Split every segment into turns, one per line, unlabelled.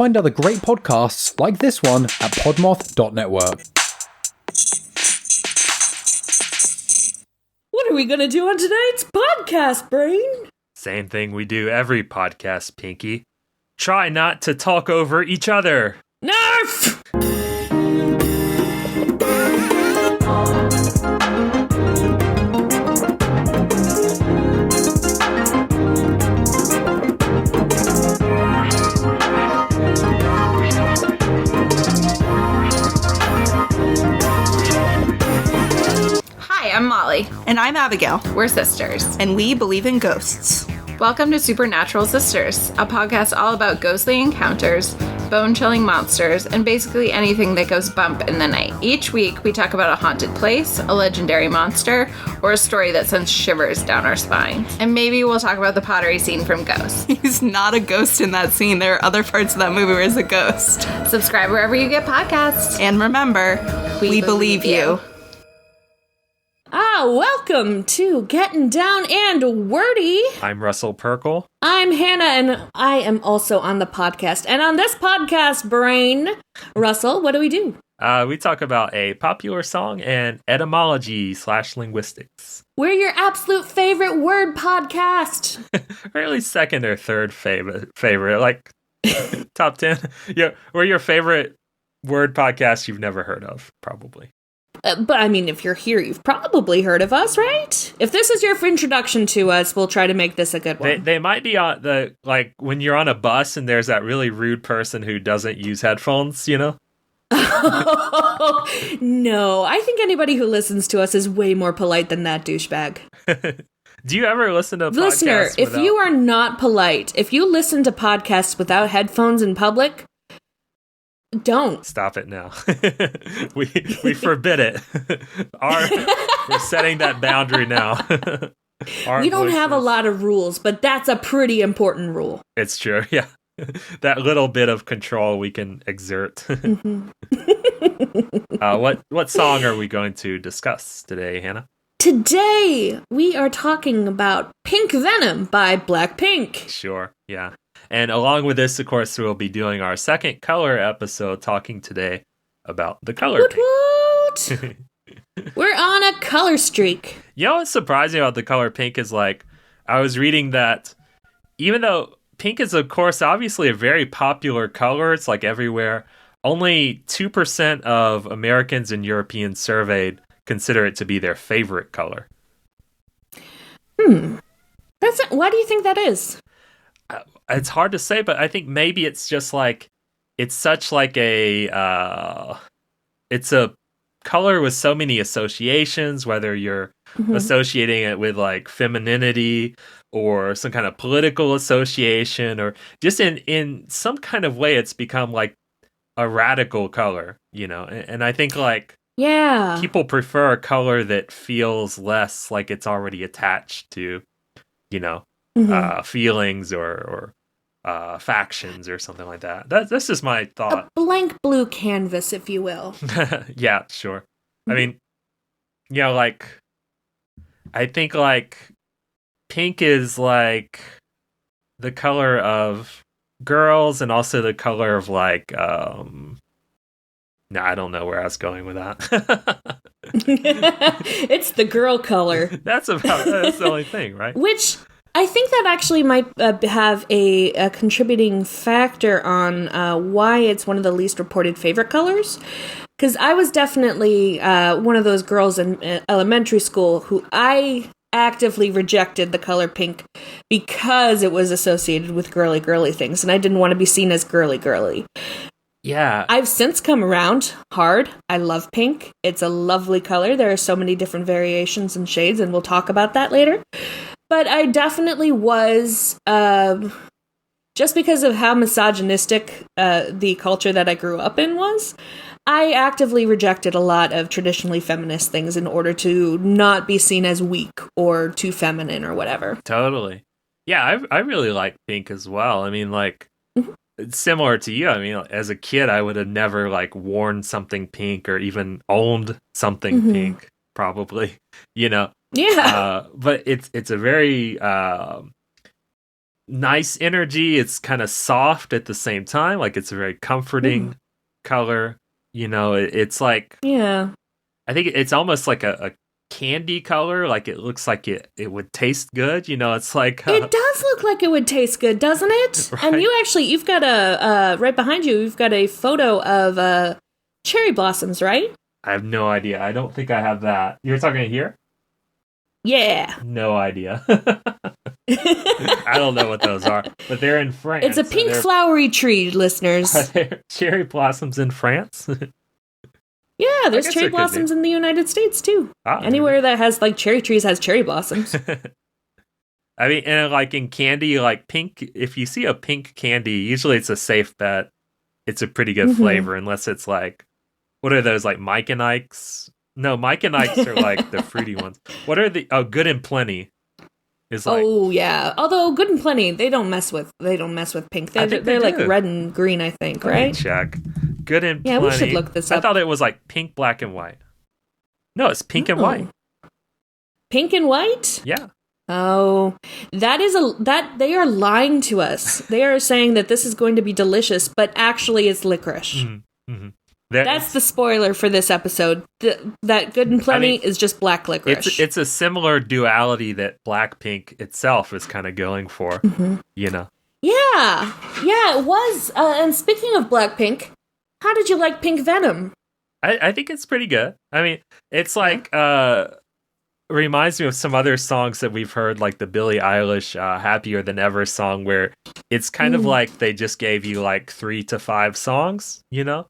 find other great podcasts like this one at podmoth.network.
What are we going to do on tonight's podcast, Brain?
Same thing we do every podcast, Pinky. Try not to talk over each other.
Nerf!
Hi, I'm Molly.
And I'm Abigail.
We're sisters.
And we believe in ghosts.
Welcome to Supernatural Sisters, a podcast all about ghostly encounters, bone-chilling monsters, and basically anything that goes bump in the night. Each week, we talk about a haunted place, a legendary monster, or a story that sends shivers down our spines. And maybe we'll talk about the pottery scene from Ghost.
He's not a ghost in that scene. There are other parts of that movie where he's a ghost.
Subscribe wherever you get podcasts.
And remember, we believe you.
Welcome to Getting Down and Wordy.
I'm Russell Perkle.
I'm Hannah, and I am also on the podcast. And on this podcast, Brain, Russell, what do we do?
We talk about a popular song and etymology / linguistics.
We're your absolute favorite word podcast.
Or at least second or third favorite, like top 10. Yeah, we're your favorite word podcast you've never heard of, probably.
But I mean, if you're here, you've probably heard of us, right? If this is your introduction to us, we'll try to make this a good one.
They might be on the, like, when you're on a bus and there's that really rude person who doesn't use headphones, you know?
No, I think anybody who listens to us is way more polite than that douchebag.
Do you ever listen to podcasts
Listener, if you are not polite, if you listen to podcasts without headphones in public, don't.
Stop it now. we forbid it. We're setting that boundary now.
We don't have a lot of rules, but that's a pretty important rule.
It's true, yeah. That little bit of control we can exert.
Mm-hmm.
What song are we going to discuss today, Hannah?
Today, we are talking about Pink Venom by Blackpink.
Sure, yeah. And along with this, of course, we'll be doing our second color episode, talking today about the color pink.
We're on a color streak.
You know what's surprising about the color pink is, like, I was reading that even though pink is, of course, obviously a very popular color, it's like everywhere, only 2% of Americans and Europeans surveyed consider it to be their favorite color.
Why do you think that is?
It's hard to say, but I think maybe it's just like, it's such like it's a color with so many associations, whether you're associating it with like femininity or some kind of political association, or just in some kind of way, it's become like a radical color, you know? And I think like,
yeah,
people prefer a color that feels less like it's already attached to, you know, feelings or factions or something like that. That's just my thought.
A blank blue canvas, if you will.
Yeah, sure. I mean, you know, like, I think like pink is like the color of girls and also the color of like, no, I don't know where I was going with that.
It's the girl color.
That's the only thing, right?
Which I think that actually might have a contributing factor on why it's one of the least reported favorite colors. Because I was definitely one of those girls in elementary school who I actively rejected the color pink because it was associated with girly things, and I didn't want to be seen as girly.
Yeah.
I've since come around hard. I love pink. It's a lovely color. There are so many different variations and shades, and we'll talk about that later. But I definitely was, just because of how misogynistic the culture that I grew up in was, I actively rejected a lot of traditionally feminist things in order to not be seen as weak or too feminine or whatever.
Totally. Yeah, I really like pink as well. I mean, like, similar to you, I mean, as a kid, I would have never, like, worn something pink or even owned something pink, probably, you know?
Yeah.
But it's a very nice energy. It's kind of soft at the same time. Like it's a very comforting color. You know, it's like,
Yeah.
I think it's almost like a candy color. Like it looks like it would taste good. You know, it's like
It does look like it would taste good, doesn't it?
Right.
And you've got right behind you've got a photo of cherry blossoms, right?
I have no idea. I don't think I have that. You're talking here?
Yeah.
No idea. I don't know what those are, but they're in France.
It's a pink flowery tree, listeners.
Are there cherry blossoms in France?
Yeah, there's
guess
cherry
there could
blossoms
be.
in the United States too. Anywhere that has like cherry trees has cherry blossoms.
I mean, and like in candy, like pink, if you see a pink candy, usually it's a safe bet. It's a pretty good flavor, unless it's like, what are those, like Mike and Ike's? No, Mike and Ike's are like the fruity ones. What are the, Good and Plenty is like.
Oh yeah, although Good and Plenty, they don't mess with pink. They're like
do.
red and green, I think,
Let me
right?
check. Good and
Yeah,
Plenty.
we should look this
I
up.
thought it was like pink, black, and white. No, it's pink and white.
Pink and white?
Yeah.
Oh, that they are lying to us. They are saying that this is going to be delicious, but actually it's licorice. That's the spoiler for this episode. That Good and Plenty is just black licorice.
It's a similar duality that Blackpink itself is kind of going for, you know.
Yeah, it was. And speaking of Blackpink, how did you like Pink Venom?
I think it's pretty good. I mean, it's like reminds me of some other songs that we've heard, like the Billie Eilish "Happier Than Ever" song, where it's kind of like they just gave you like 3 to 5 songs, you know,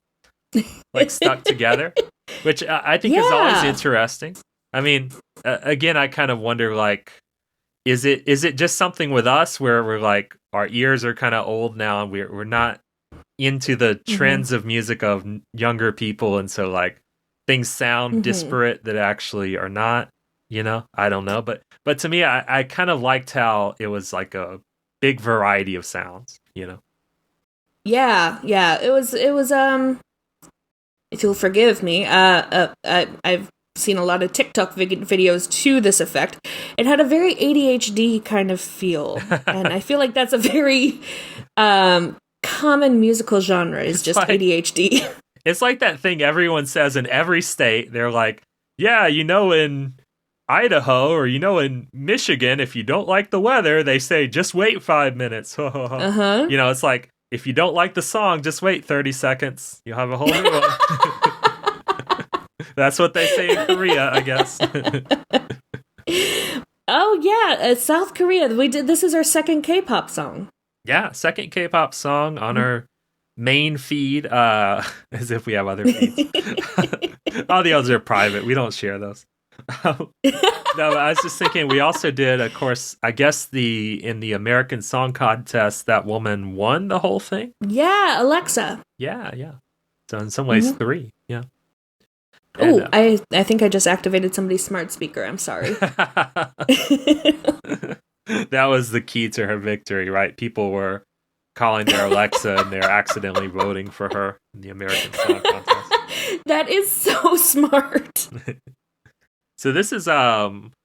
like stuck together, which I think is always interesting. I mean, again, I kind of wonder, like, is it just something with us where we're like, our ears are kind of old now and we're not into the trends of music of younger people, and so like things sound disparate that actually are not, you know. I don't know, but to me, I kind of liked how it was like a big variety of sounds, you know.
Yeah, it was if you'll forgive me, I've seen a lot of TikTok videos to this effect. It had a very ADHD kind of feel, and I feel like that's a very common musical genre is just like, ADHD.
It's like that thing everyone says in every state. They're like, yeah, you know, in Idaho or, you know, in Michigan, if you don't like the weather, they say, just wait 5 minutes. You know, it's like, if you don't like the song, just wait 30 seconds. You'll have a whole new one. That's what they say in Korea, I guess.
Oh, yeah. South Korea. This is our second K-pop song.
Yeah, second K-pop song on our main feed, as if we have other feeds. All the others are private. We don't share those. No, but I was just thinking, we also did, of course, I guess in the American Song Contest, that woman won the whole thing.
Yeah, Alexa.
Yeah. So in some ways, 3. Yeah.
Oh, I think I just activated somebody's smart speaker. I'm sorry.
That was the key to her victory, right? People were calling their Alexa and they're accidentally voting for her in the American Song Contest.
That is so smart.
So this is 4-woman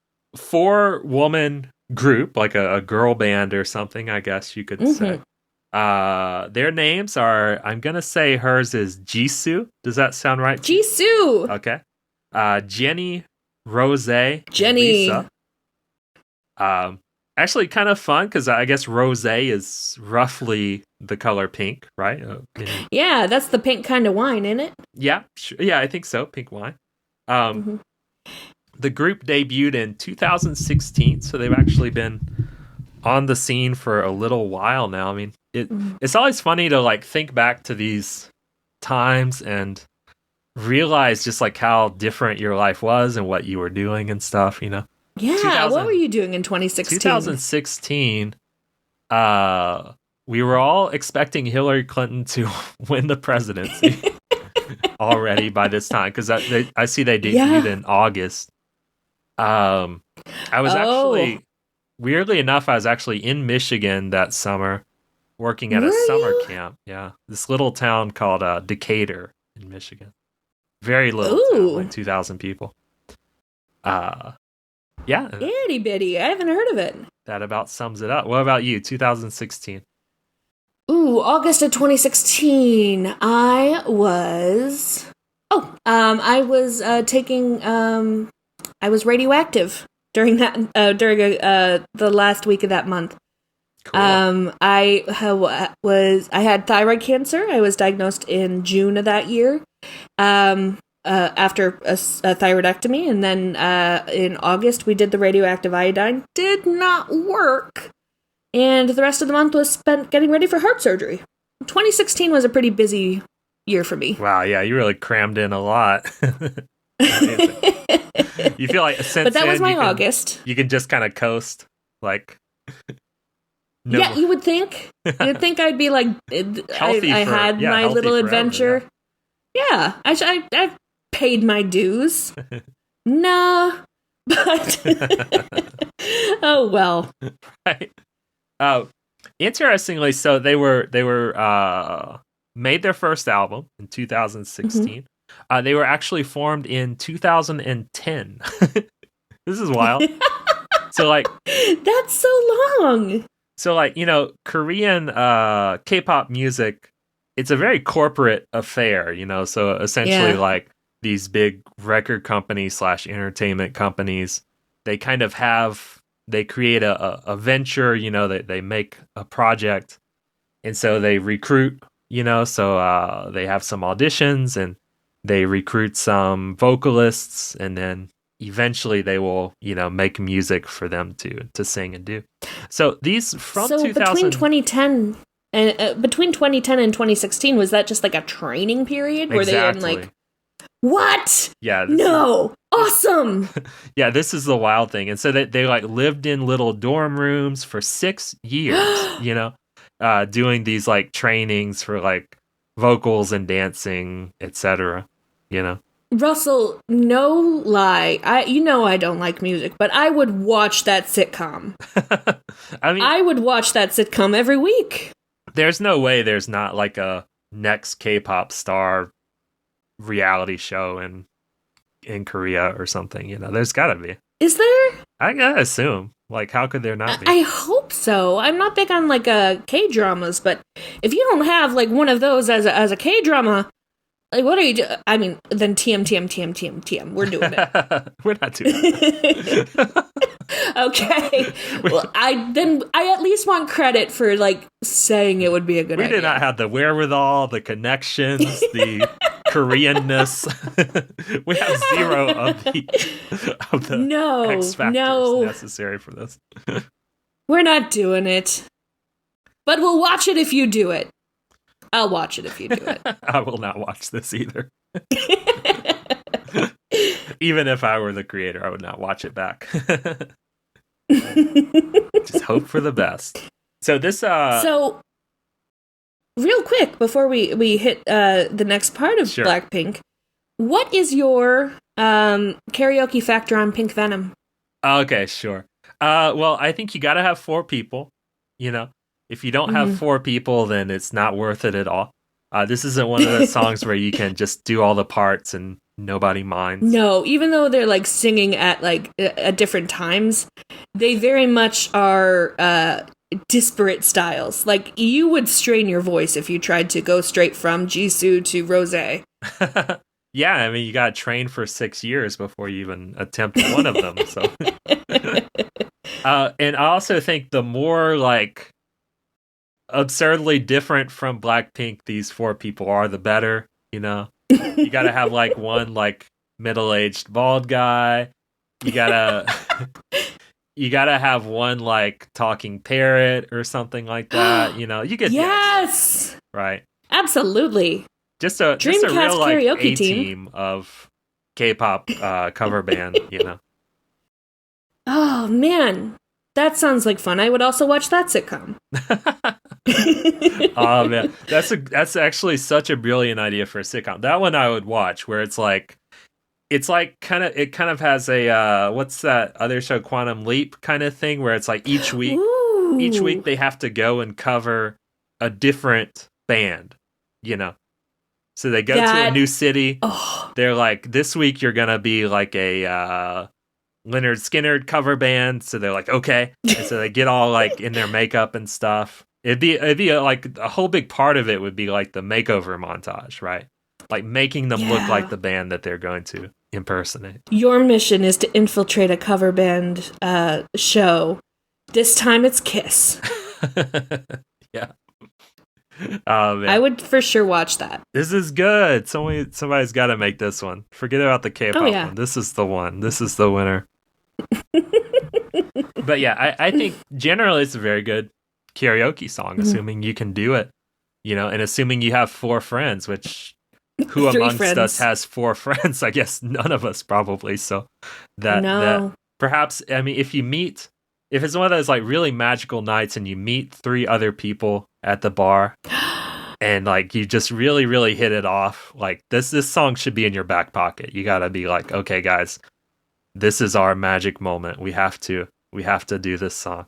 group, like a girl band or something, I guess you could say. Their names are, I'm going to say hers is Jisoo. Does that sound right?
Jisoo!
Okay. Jenny, Rose,
Jenny.
and Lisa. Actually, kind of fun because I guess Rose is roughly the color pink, right?
Yeah, that's the pink kind of wine, isn't it?
Yeah, sure. Yeah, I think so. Pink wine. The group debuted in 2016, so they've actually been on the scene for a little while now. I mean, it's always funny to like think back to these times and realize just like how different your life was and what you were doing and stuff, you know.
Yeah, what were you doing in 2016?
2016, we were all expecting Hillary Clinton to win the presidency already by this time, because I see they debuted in August. I was actually, weirdly enough, I was actually in Michigan that summer working at a summer camp. Yeah, this little town called Decatur in Michigan. Very little town, like 2,000 people. Yeah,
Itty bitty. I haven't heard of it.
that about sums it up. What about you? 2016.
Ooh, August of 2016. I was radioactive during the last week of that month.
Cool.
I had thyroid cancer. I was diagnosed in June of that year. After a thyroidectomy, and then in August we did the radioactive iodine. Did not work. And the rest of the month was spent getting ready for heart surgery. 2016 was a pretty busy year for me.
Wow, yeah, you really crammed in a lot. You feel like since
But that was
then,
my August.
You can just kind of coast, like. No.
Yeah, you would think. You'd think I'd be like, I had my
healthy
little
forever,
adventure. Yeah, I've paid my dues. Nah, but oh well.
Right. Interestingly, so they were made their first album in 2016. They were actually formed in 2010. This is wild. So like
that's so long.
So like, you know, Korean K-pop music, it's a very corporate affair, you know. So essentially like these big record companies / entertainment companies, they kind of they create a venture, you know, they make a project, and so they recruit, you know, so they have some auditions and they recruit some vocalists, and then eventually they will, you know, make music for them to sing and do. So these from 2000...
between 2010 and 2016, was that just like a training period where they in like what?
Yeah.
Awesome.
Yeah, this is the wild thing. And so they like lived in little dorm rooms for 6 years, you know, doing these like trainings for like vocals and dancing, etc. You know.
Russell, no lie. I don't like music, but I would watch that sitcom.
I mean,
I would watch that sitcom every week.
There's no way there's not like a next K-pop star reality show in Korea or something, you know. There's gotta be.
Is there?
I gotta assume. Like, how could there not be?
I hope so. I'm not big on like K-dramas, but if you don't have like one of those as a K-drama, like what are you doing? I mean, then TM. We're doing it.
We're not doing it.
Okay. Well, I at least want credit for like saying it would be a good idea.
We did not have the wherewithal, the connections, the Koreanness. We have zero of the X factors necessary for this.
We're not doing it. But we'll watch it if you do it. I'll watch it if you do it.
I will not watch this either. Even if I were the creator, I would not watch it back. Just hope for the best. So this
So real quick before we hit the next part of Blackpink, what is your karaoke factor on Pink Venom?
Okay, sure. Well, I think you got to have 4 people, you know. If you don't have 4 people, then it's not worth it at all. This isn't one of those songs where you can just do all the parts and nobody minds.
No, even though they're like singing at like at different times, they very much are disparate styles. Like you would strain your voice if you tried to go straight from Jisoo to Rosé.
Yeah, I mean, you got to train for 6 years before you even attempt one of them. So, and I also think the more like absurdly different from Blackpink these 4 people are, the better, you know. You gotta have like one like middle-aged bald guy. You gotta have one like talking parrot or something like that, you know. You get
yes,
right,
absolutely.
Just a real like karaoke team of K-pop cover band, you know.
Oh man, that sounds like fun. I would also watch that sitcom.
Oh man, that's actually such a brilliant idea for a sitcom. That one I would watch, where it's like kind of has a what's that other show, Quantum Leap kind of thing, where it's like each week they have to go and cover a different band, you know. So they go to a new city. Oh. They're like, this week you're gonna be like a Leonard Skinner cover band, so they're like, okay, and so they get all like in their makeup and stuff. It'd be like a whole big part of it would be like the makeover montage, right? Like making them look like the band that they're going to impersonate.
Your mission is to infiltrate a cover band show. This time it's Kiss.
Yeah. Oh, man.
I would for sure watch that.
This is good. Somebody's got to make this one. Forget about the K-pop one. This is the one. This is the winner. But yeah, I think generally it's a very good karaoke song, assuming you can do it, and assuming you have 4 friends, which who amongst us has 4 friends? I guess none of us probably. So that perhaps, I mean, if it's one of those like really magical nights and you meet 3 other people at the bar and like you just really, really hit it off, like this song should be in your back pocket. You got to be like, okay, guys, this is our magic moment. We have to do this song.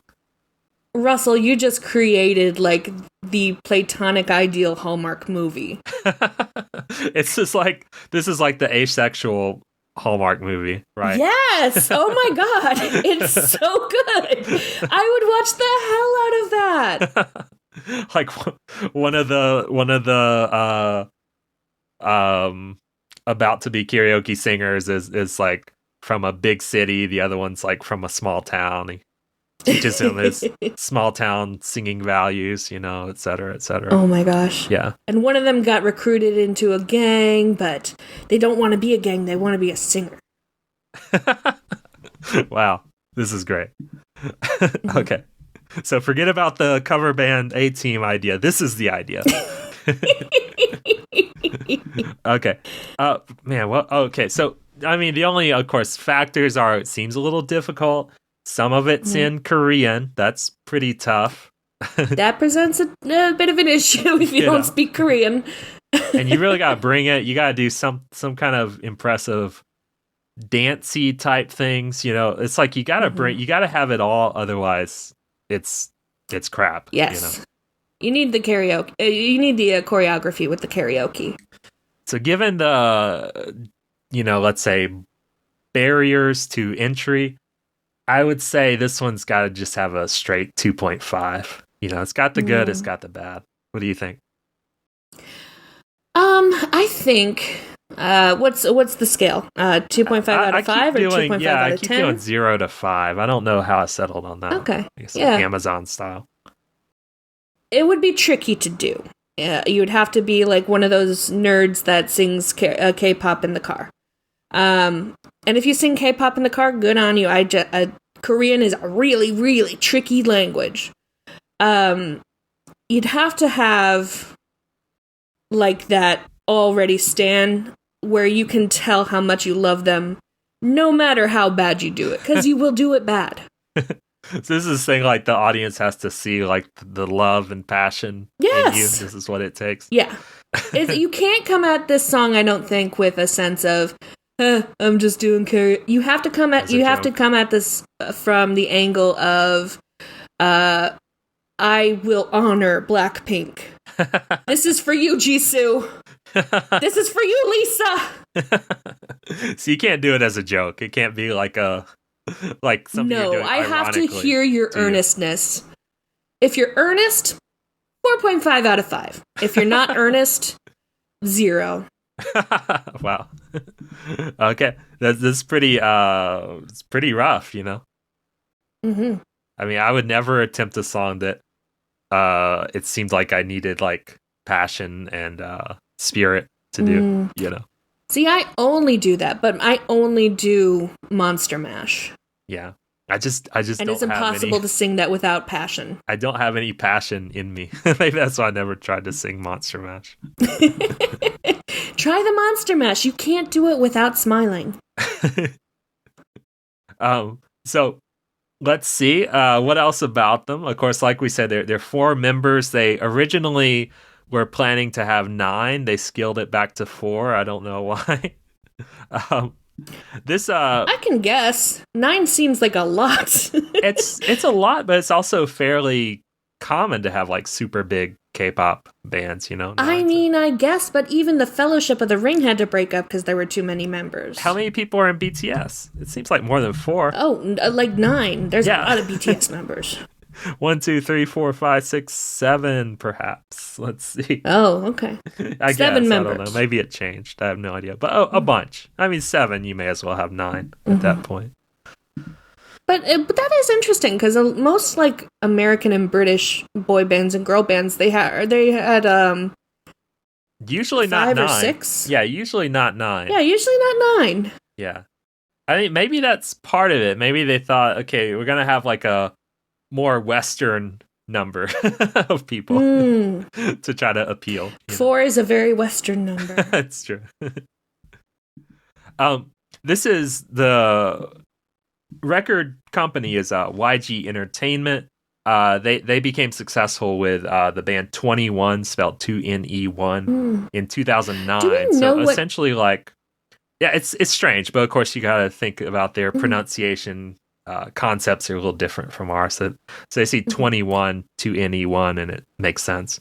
Russell, you just created like the platonic ideal Hallmark movie.
It's just like, this is like the asexual Hallmark movie, right?
Yes. Oh my God. It's so good. I would watch the hell out of that.
Like one of the about to be karaoke singers is like from a big city. The other one's like from a small town. He teaches him his small town singing values, et cetera, et cetera.
Oh my gosh.
Yeah.
And one of them got recruited into a gang, but they don't want to be a gang. They want to be a singer.
Wow. This is great. Okay. So forget about the cover band A-Team idea. This is the idea. Okay. Man, well, okay. So, I mean, the only, of course, factors are, it seems a little difficult. Some of it's in Korean. That's pretty tough.
That presents a bit of an issue if you don't speak Korean.
And you really got to bring it. You got to do some kind of impressive dancey type things. It's like you got to you got to have it all. Otherwise, it's crap.
Yes. You need the karaoke. You need the choreography with the karaoke.
So given the, let's say barriers to entry, I would say this one's got to just have a straight 2.5. It's got the good, it's got the bad. What do you think?
I think, what's the scale? 2.5 out of 5 or 2.5 out of 10?
I keep doing 0 to 5. I don't know how I settled on that.
Okay.
I guess like Amazon style.
It would be tricky to do. You would have to be like one of those nerds that sings K-pop in the car. And if you sing K-pop in the car, good on you. Korean is a really, really tricky language. You'd have to have like that already stan where you can tell how much you love them, no matter how bad you do it, because you will do it bad.
So this is the thing, like the audience has to see like the love and passion in you. This is what it takes.
Yeah. You can't come at this song, I don't think, with a sense of, I'm just doing karaoke. You have to come at this from the angle of, I will honor Blackpink. This is for you, Jisoo. This is for you, Lisa.
So you can't do it as a joke. It can't be like something you're doing.
No, I have to hear your earnestness. If you're earnest, 4.5 out of 5. If you're not earnest, 0.
Wow. Okay, that's pretty. It's pretty rough, Mm-hmm. I mean, I would never attempt a song that it seemed like I needed like passion and spirit to do.
See, I only do that, but I only do Monster Mash.
Yeah. I just
and
don't
it's impossible to sing that without passion.
I don't have any passion in me. Maybe that's why I never tried to sing Monster Mash.
Try the Monster Mash. You can't do it without smiling.
So let's see. What else about them? Of course, like we said, they're 4 members. They originally were planning to have 9. They scaled it back to 4. I don't know why.
I can guess. 9 seems like a lot.
it's a lot, but it's also fairly common to have like super big K-pop bands,
I mean, I guess, but even the Fellowship of the Ring had to break up because there were too many members.
How many people are in BTS? It seems like more than 4.
Oh, like 9. There's
Yeah.
a lot of BTS members.
1, 2, 3, 4, 5, 6, 7, perhaps. Let's see.
Oh, okay.
I
7
guess.
members.
I don't know. Maybe it changed. I have no idea. But a bunch. I mean, 7, you may as well have 9 at that point.
But that is interesting because most like American and British boy bands and girl bands they had
Usually not
5 or
9.
6.
Yeah, usually not 9.
Yeah, usually not 9.
Yeah. I think maybe that's part of it. Maybe they thought, okay, we're going to have like a more Western number of people to try to appeal.
4 is a very Western number.
That's true. This is the record company is YG Entertainment. They became successful with the band 21, spelled 2NE1, in 2009.
Do we know
So
what-
essentially, like, yeah, it's strange, but of course you got to think about their pronunciation. Concepts are a little different from ours. So they see 21, 2NE1, and it makes sense.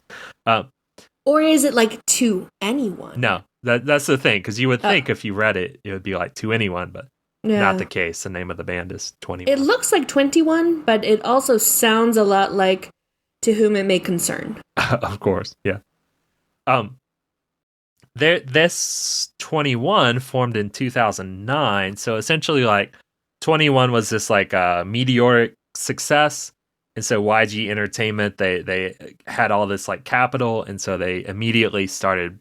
Or is it like to anyone?
No, that's the thing, because you would think if you read it, it would be like 2NE1, but not the case. The name of the band is 21.
It looks like 21, but it also sounds a lot like To Whom It May Concern.
Of course, yeah. This 21 formed in 2009, so essentially, like, 21 was this like meteoric success, and so YG Entertainment they had all this like capital, and so they immediately started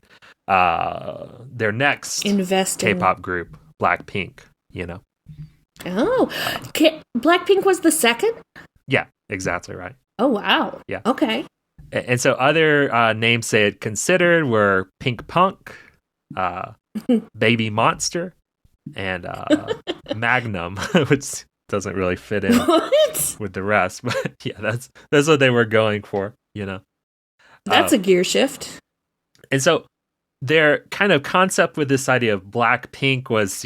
their next
Investing.
K-pop group, Blackpink.
Oh, Blackpink was the second?
Yeah, exactly right.
Oh, wow.
Yeah.
Okay.
And so other names they had considered were Pink Punk, Baby Monster, and Magnum, which doesn't really fit in
What?
with the rest. But yeah, that's what they were going for,
That's a gear shift.
And so their kind of concept with this idea of Black Pink was,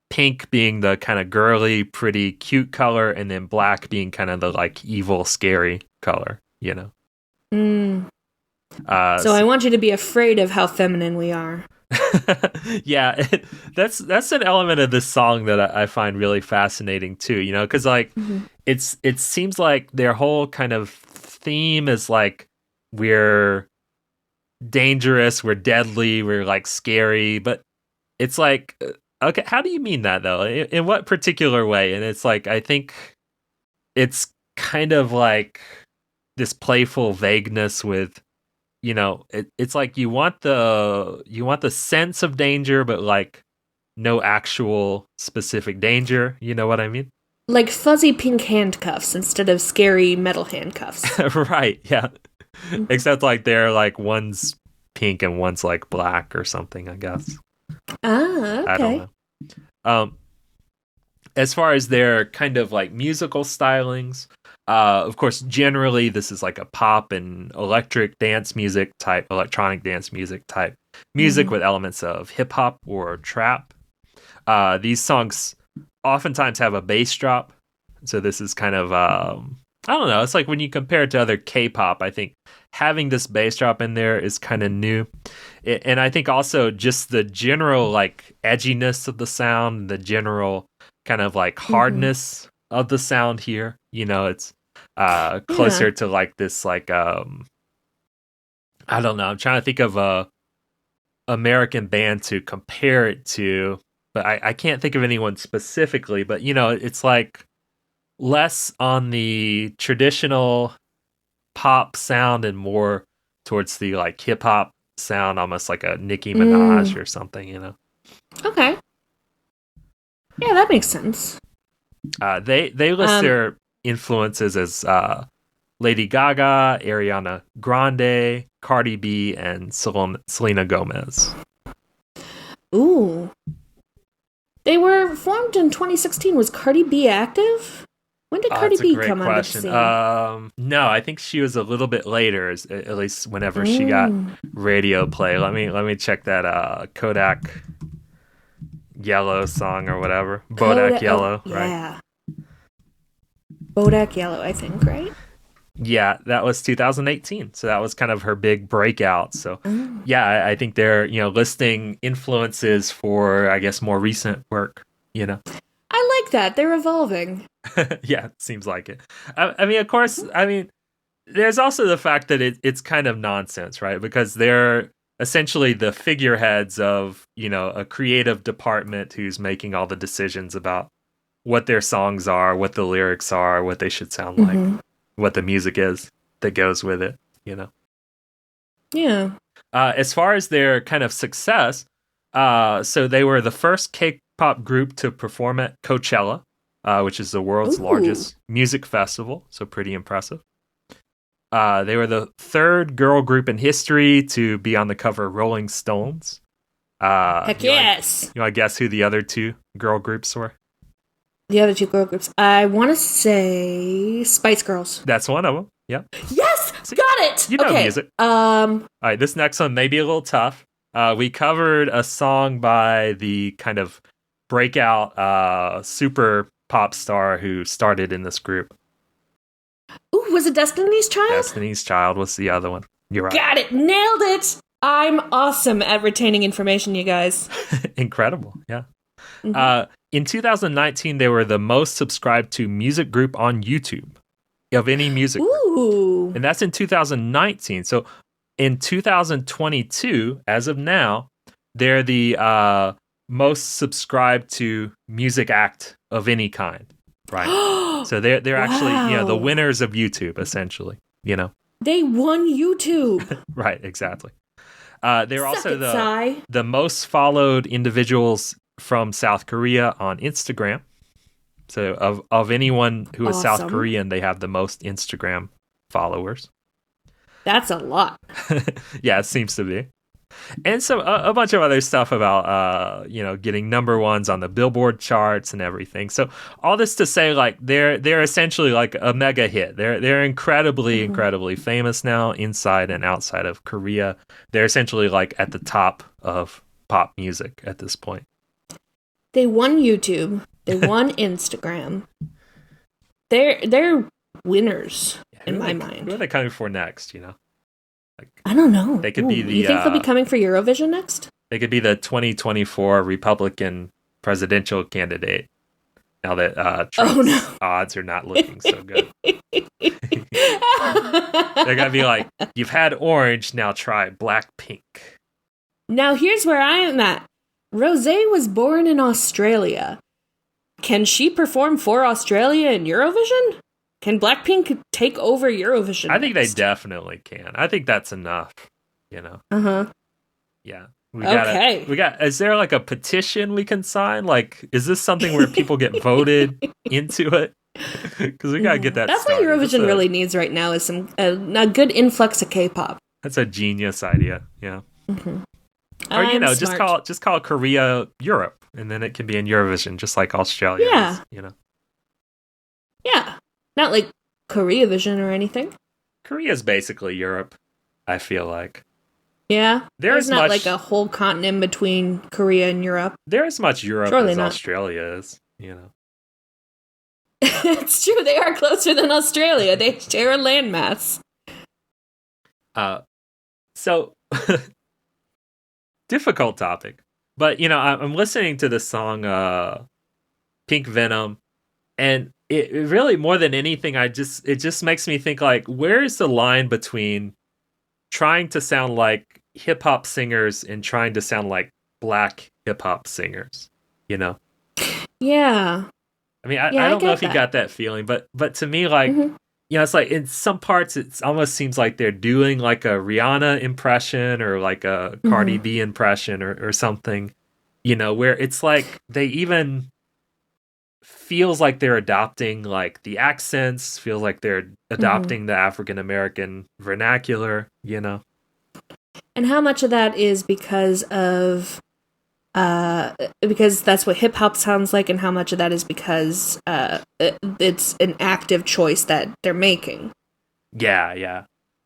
pink being the kind of girly, pretty, cute color, and then black being kind of the like evil, scary color,
So I want you to be afraid of how feminine we are.
Yeah, that's an element of this song that I find really fascinating too, because like it seems like their whole kind of theme is like we're dangerous, we're deadly, we're like scary, but it's like, okay, how do you mean that though? In what particular way? And it's like, I think it's kind of like this playful vagueness with, it's like you want the sense of danger, but like no actual specific danger. You know what I mean?
Like fuzzy pink handcuffs instead of scary metal handcuffs.
Right. Yeah. Except like they're like one's pink and one's like black or something, I guess.
Ah, okay.
I don't know. As far as their kind of like musical stylings, of course, generally this is like a pop and electronic dance music type music with elements of hip hop or trap. These songs oftentimes have a bass drop. So this is kind of, I don't know. It's like when you compare it to other K-pop, I think having this bass drop in there is kind of new. And I think also just the general like edginess of the sound, the general kind of like hardness of the sound here. It's closer to like this like, I don't know. I'm trying to think of a American band to compare it to, but I can't think of anyone specifically, but it's like less on the traditional pop sound and more towards the like hip hop sound, almost like a Nicki Minaj or something,
Okay. Yeah, that makes sense.
They list their influences as Lady Gaga, Ariana Grande, Cardi B, and Selena Gomez.
Ooh. They were formed in 2016. Was Cardi B active? When did Cardi B come on the scene?
No, I think she was a little bit later, at least whenever she got radio play. Let me check that Kodak Yellow song or whatever. Bodak Yellow, right?
Yeah. Bodak Yellow, I think, right?
Yeah, that was 2018. So that was kind of her big breakout. So yeah, I think they're, listing influences for, I guess, more recent work,
I like that. They're evolving.
Yeah, it seems like it. I mean, of course, there's also the fact that it's kind of nonsense, right? Because they're essentially the figureheads of, a creative department who's making all the decisions about what their songs are, what the lyrics are, what they should sound like, what the music is that goes with it,
Yeah.
As far as their kind of success, so they were the first K-pop group to perform at Coachella, which is the world's largest music festival, so pretty impressive. They were the third girl group in history to be on the cover of Rolling Stones.
Heck yes!
You want to guess who the other two girl groups were?
The other two girl groups. I want to say Spice Girls.
That's one of them. Yep.
Yes! Got it!
You know music.
All
right, this next one may be a little tough. We covered a song by the kind of breakout super pop star who started in this group.
Ooh, was it Destiny's Child?
Destiny's Child was the other one. You're right.
Got it! Nailed it! I'm awesome at retaining information, you guys.
Incredible, yeah. In 2019, they were the most subscribed to music group on YouTube of any music group. And that's in 2019. So in 2022, as of now, they're the most subscribed to music act of any kind, right? So they're actually, the winners of YouTube, essentially,
They won YouTube.
Right, exactly. They're also the most followed individuals from South Korea on Instagram. So of anyone who is South Korean, they have the most Instagram followers.
That's a lot.
Yeah, it seems to be. And so a bunch of other stuff about, getting number ones on the Billboard charts and everything. So all this to say, like, they're essentially like a mega hit. They're incredibly famous now inside and outside of Korea. They're essentially like at the top of pop music at this point.
They won YouTube. They won Instagram. They're winners in my mind.
Who are they coming for next?
I don't know.
They could be the.
You think they'll be coming for Eurovision next?
They could be the 2024 Republican presidential candidate. Now that Trump's odds are not looking so good, they're gonna be like, "You've had orange, now try Blackpink."
Now here's where I am at. Rosé was born in Australia. Can she perform for Australia in Eurovision? Can Blackpink take over Eurovision?
I think they definitely can. I think that's enough,
Uh-huh.
Yeah. We got, is there like a petition we can sign? Like, is this something where people get voted into it? Because we got to get that
That's
started.
what Eurovision really needs right now is a good influx of K-pop.
That's a genius idea, yeah.
Mm-hmm.
Or, just call Korea Europe, and then it can be in Eurovision, just like Australia is,
Yeah. Not like Koreavision or anything.
Korea's basically Europe, I feel like.
Yeah? There's not like a whole continent between Korea and Europe.
They're as much Europe as Australia is,
It's true, they are closer than Australia. They share a landmass.
So, difficult topic. But, I'm listening to the song Pink Venom, and it really, more than anything, it just makes me think, like, where is the line between trying to sound like hip-hop singers and trying to sound like black hip-hop singers,
Yeah.
I mean, I don't know if you got that feeling, but to me, like, it's like in some parts, it almost seems like they're doing like a Rihanna impression or like a Cardi B impression or something, where it's like they even feels like they're adopting like the accents, feels like they're adopting the African-American vernacular,
And how much of that is because that's what hip hop sounds like, and how much of that is because it's an active choice that they're making.
Yeah.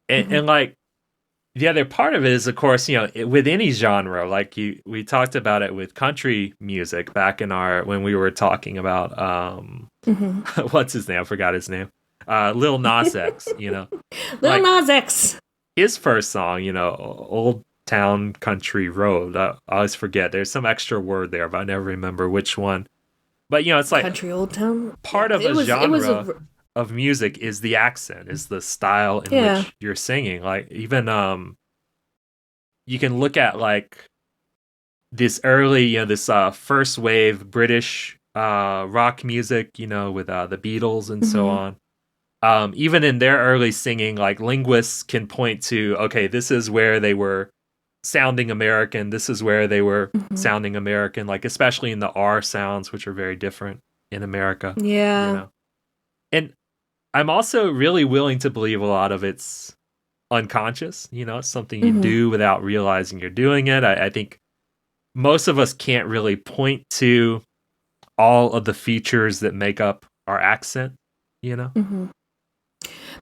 And like the other part of it is, of course, with any genre, like we talked about it with country music back in when we were talking about what's his name? I forgot his name. Lil Nas X,
Lil
like
Nas X.
his first song, Old Town Country Road. I always forget. There's some extra word there, but I never remember which one. But it's like
Country Old Town.
part
Yeah,
of a genre of music is the accent, is the style in which you're singing. Like even you can look at like this early, this first wave British rock music, with the Beatles and so on. Even in their early singing, like linguists can point to, okay, this is where they were sounding American. This is where they were sounding American, like especially in the R sounds, which are very different in America.
Yeah.
And I'm also really willing to believe a lot of it's unconscious. It's something you do without realizing you're doing it. I think most of us can't really point to all of the features that make up our accent,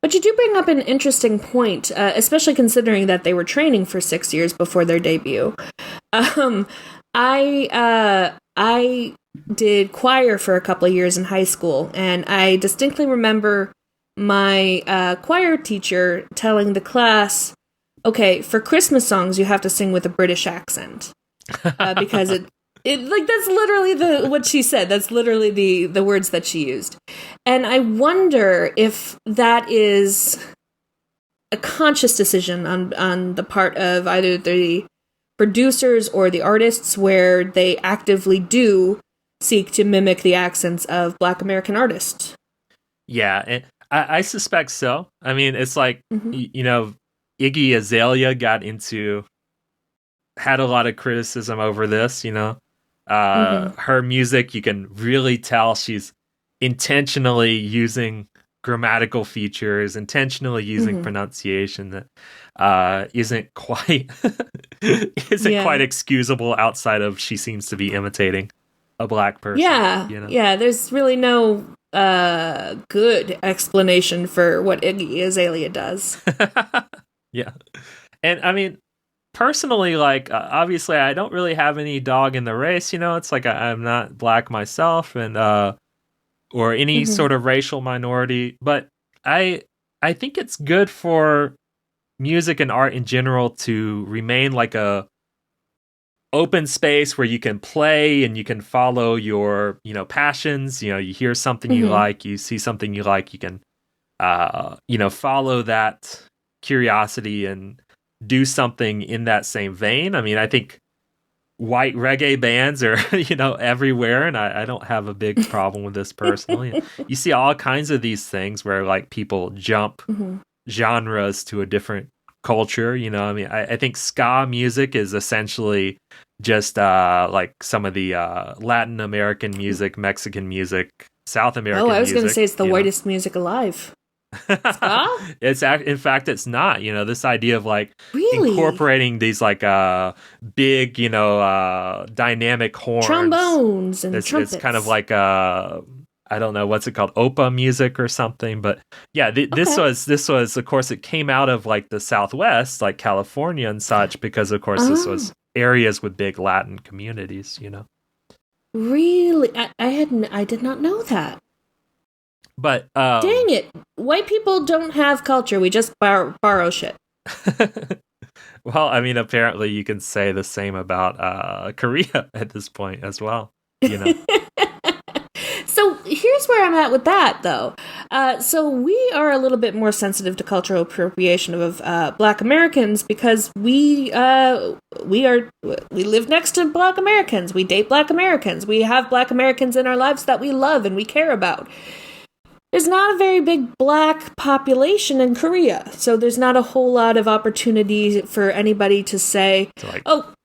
But you do bring up an interesting point, especially considering that they were training for 6 years before their debut. I did choir for a couple of years in high school, and I distinctly remember my choir teacher telling the class, okay, for Christmas songs, you have to sing with a British accent. Because it like that's literally what she said. That's literally the words that she used. And I wonder if that is a conscious decision on the part of either the producers or the artists, where they actively do seek to mimic the accents of Black American artists.
Yeah, and I suspect so. I mean, it's like, Iggy Azalea had a lot of criticism over this, her music, you can really tell she's intentionally using grammatical features, intentionally using pronunciation that isn't quite quite excusable outside of she seems to be imitating a Black person.
Yeah, there's really no good explanation for what Iggy Azalea does.
Yeah. And I mean, personally, like, obviously I don't really have any dog in the race, it's like I'm not Black myself, and or any sort of racial minority, but I think it's good for music and art in general to remain like a open space where you can play and you can follow your passions. You hear something you like, you see something you like, you can follow that curiosity and do something in that same vein. I mean, I think white reggae bands are everywhere, and I don't have a big problem with this personally. You see all kinds of these things where like people jump genres to a different culture. I mean, I think ska music is essentially just like some of the Latin American music, Mexican music, South American music.
I was going to say it's the whitest music alive. Ska?
In fact, it's not. This idea of like
really
incorporating these like big, dynamic horns,
trombones and trumpets.
It's kind of like I don't know what's it called, Opa music or something. But yeah, this was of course it came out of like the Southwest, like California and such, because of course this was areas with big Latin communities.
Really, I did not know that.
But
dang it, white people don't have culture. We just borrow shit.
Well, I mean, apparently you can say the same about Korea at this point as well.
So here's where I'm at with that, though. So we are a little bit more sensitive to cultural appropriation of Black Americans because we live next to Black Americans. We date Black Americans. We have Black Americans in our lives that we love and we care about. There's not a very big Black population in Korea, so there's not a whole lot of opportunity for anybody to say,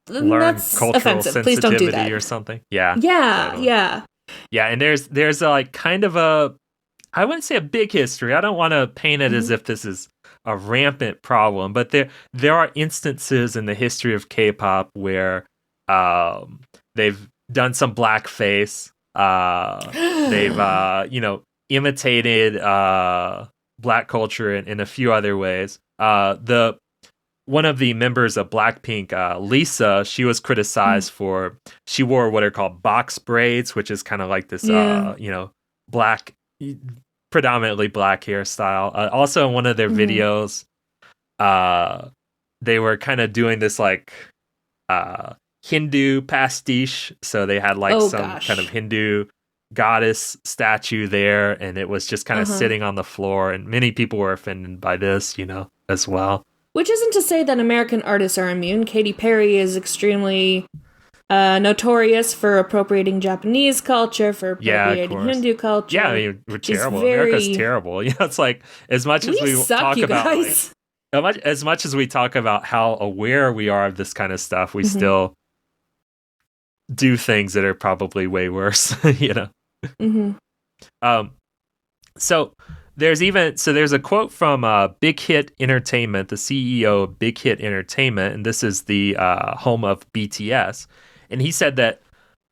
learn
that's
cultural
offensive. Please don't do that.
Or something. Yeah.
Totally.
Yeah, and there's a, like kind of I wouldn't say a big history. I don't want to paint it as if this is a rampant problem, but there are instances in the history of K-pop where they've done some blackface. They've imitated Black culture in a few other ways. One of the members of Blackpink, Lisa, she was criticized for, she wore what are called box braids, which is kind of like this, black, predominantly black hairstyle. Also in one of their videos, they were kind of doing this like Hindu pastiche. So they had like kind of Hindu goddess statue there, and it was just kind of sitting on the floor, and many people were offended by this, as well.
Which isn't to say that American artists are immune. Katy Perry is extremely notorious for appropriating Japanese culture, for appropriating Hindu culture.
Yeah, I mean, we're terrible. America's terrible. It's like, as much as we talk about, like, as much as we talk about how aware we are of this kind of stuff, we still do things that are probably way worse. So there's a quote from Big Hit Entertainment, the CEO of Big Hit Entertainment, and this is the home of BTS, and he said that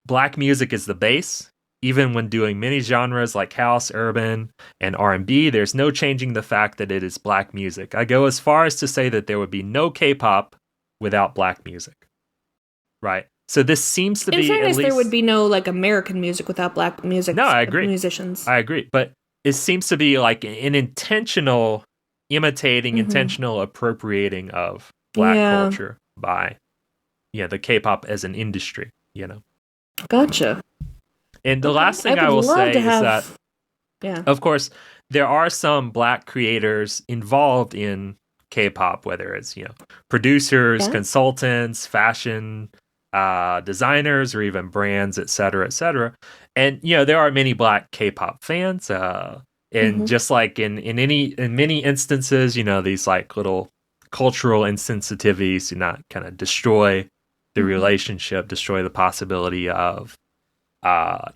black music is the base. Even when doing many genres like house, urban, and R&B, there's no changing the fact that it is black music. I go as far as to say that there would be no K-pop without black music. Right? So this seems to be,
in fairness,
at least,
there would be no like American music without black music.
No, I agree.
Musicians.
I agree, but it seems to be like an intentional imitating, intentional appropriating of black culture by, the K-pop as an industry.
Gotcha.
And the last thing I will say is that, of course, there are some black creators involved in K-pop, whether it's producers, consultants, fashion designers, or even brands, etc., etc. And there are many black K-pop fans, and just like in many instances, these like little cultural insensitivities do not kind of destroy the relationship, destroy the possibility of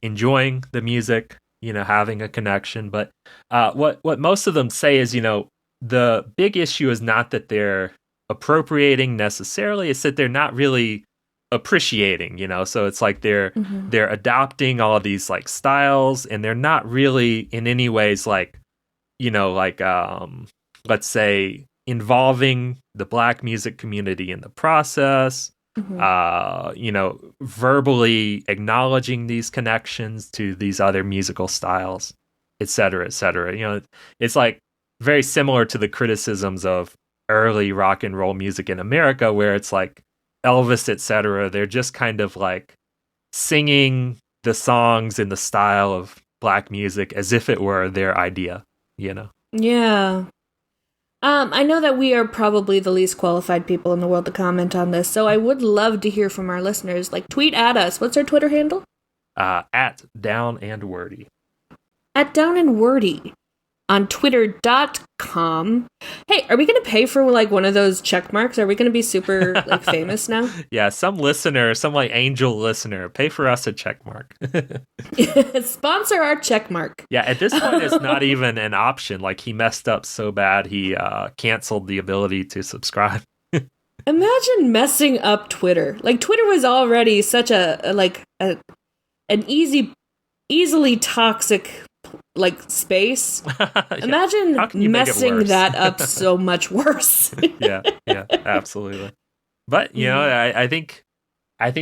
enjoying the music, having a connection. But what most of them say is, the big issue is not that they're appropriating necessarily, it's that they're not really appreciating, so it's like they're adopting all of these like styles, and they're not really in any ways like let's say involving the black music community in the process, verbally acknowledging these connections to these other musical styles, etc., etc. It's like very similar to the criticisms of early rock and roll music in America, where it's like Elvis, etc. They're just kind of like singing the songs in the style of black music as if it were their idea,
Yeah. I know that we are probably the least qualified people in the world to comment on this, so I would love to hear from our listeners. Like, tweet at us. What's our Twitter handle?
At Down and Wordy.
At Down and Wordy. On twitter.com. Hey, are we going to pay for like one of those check marks? Are we going to be super like famous now?
Yeah, some like angel listener, pay for us a check mark.
Sponsor our check mark.
Yeah, at this point it's not even an option. Like, he messed up so bad he canceled the ability to subscribe.
Imagine messing up Twitter. Like, Twitter was already such an easily toxic like space. Imagine messing that up so much worse.
yeah, absolutely. But I think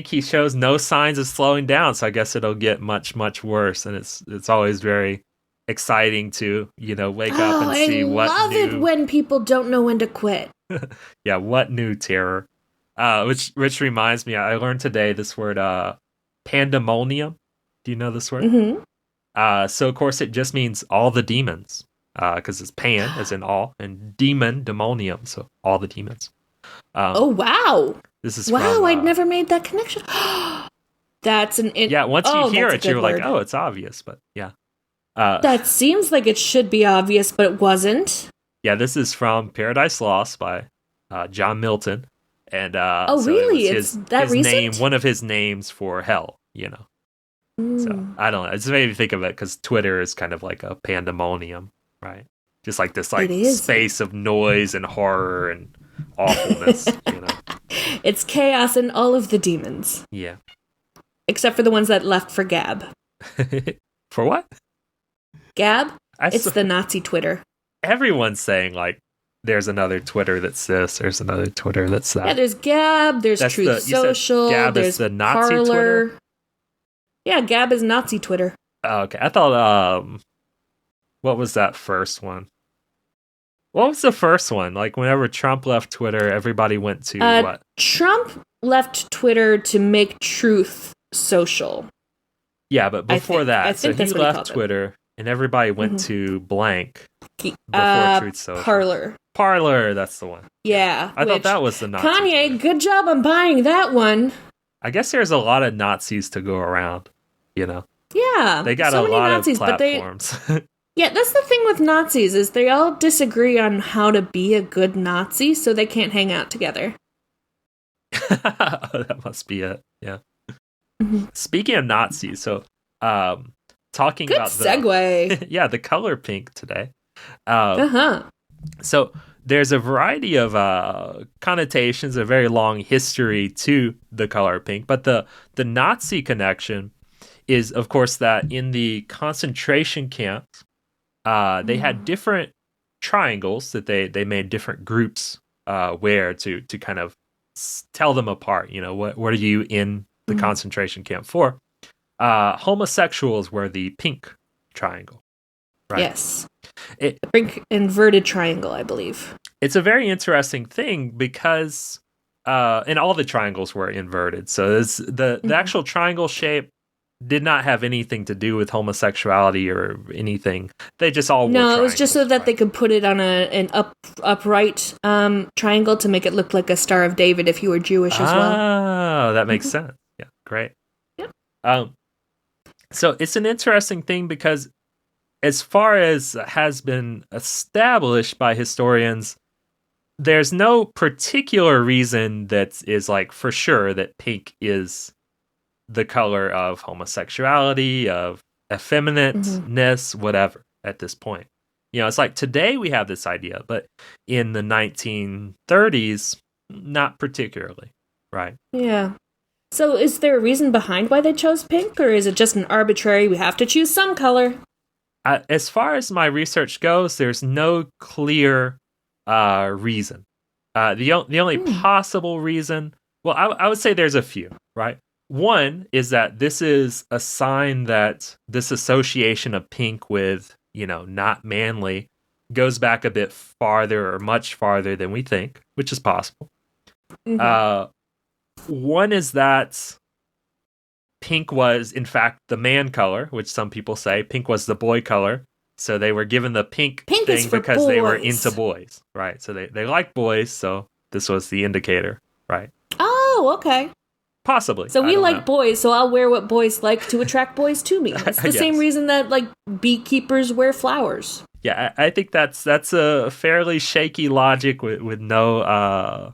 he shows no signs of slowing down, so I guess it'll get much, much worse. And it's always very exciting to wake up and see what. I love
it when people don't know when to quit.
Yeah, what new terror? Which reminds me, I learned today this word, pandemonium. Do you know this word?
Mm-hmm.
So, of course, it just means all the demons, because it's pan, as in all, and demonium, so all the demons.
Oh, wow.
This is
I'd never made that connection. That's
once you hear it, you're like, oh, it's obvious, but yeah.
That seems like it should be obvious, but it wasn't.
Yeah, this is from Paradise Lost by John Milton. And
really? It's that recent?
Name, one of his names for hell, So, I don't know. It just made me think of it because Twitter is kind of like a pandemonium, right? Just like this space of noise and horror and awfulness,
It's chaos and all of the demons.
Yeah.
Except for the ones that left for Gab.
For what?
Gab? It's the Nazi Twitter.
Everyone's saying, like, there's another Twitter that's this, there's another Twitter that's that.
Yeah, there's Gab, there's Truth Social,
Gab
there's
is the Nazi
Parler.
Twitter?
Yeah, Gab is Nazi Twitter.
Oh, okay. I thought, What was that first one? What was the first one? Like whenever Trump left Twitter, everybody went to what?
Trump left Twitter to make Truth social.
Yeah, but before that, so he left
he
Twitter and everybody went to blank before Truth Social. Parler, that's the one.
Yeah.
I thought that was the Nazi
Kanye,
Twitter.
good job on buying that one.
I guess there's a lot of Nazis to go around, you know?
Yeah.
They got
so
a
many
lot
Nazis,
of platforms.
Yeah, that's the thing with Nazis, is they all disagree on how to be a good Nazi, so they can't hang out together.
That must be it, yeah. Speaking of Nazis, so talking
good
about
segue.
yeah, the color pink today.
Uh-huh.
So there's a variety of connotations, a very long history to the color pink, but the Nazi connection is, of course, that in the concentration camps, they had different triangles that they made different groups wear to kind of tell them apart. You know, what are you in the concentration camp for? Homosexuals were the pink triangle. Right?
Yes. The pink inverted triangle, I believe.
It's a very interesting thing because, and all the triangles were inverted. So the actual triangle shape did not have anything to do with homosexuality or anything. They just all wore triangles.
No, it was just so that they could put it on an upright triangle to make it look like a Star of David if you were Jewish as well.
Oh, that makes sense. Yeah, great.
Yep.
So it's an interesting thing because as far as has been established by historians, there's no particular reason that is like for sure that pink is the color of homosexuality, of effeminateness, whatever, at this point. You know, it's like today we have this idea, but in the 1930s, not particularly, right?
Yeah. So is there a reason behind why they chose pink, or is it just an arbitrary, we have to choose some color?
As far as my research goes, there's no clear reason. The only possible reason, well, I would say there's a few, right? One is that this is a sign that this association of pink with, you know, not manly goes back a bit farther or much farther than we think, which is possible. One is that pink was, in fact, the man color, which some people say pink was the boy color. So they were given the pink thing because they were into boys, right? So they like boys, so this was the indicator, right?
Oh, okay.
Possibly.
So we like boys, so I'll wear what boys like to attract boys to me. It's the same reason that, like, beekeepers wear flowers.
Yeah, I think that's a fairly shaky logic with no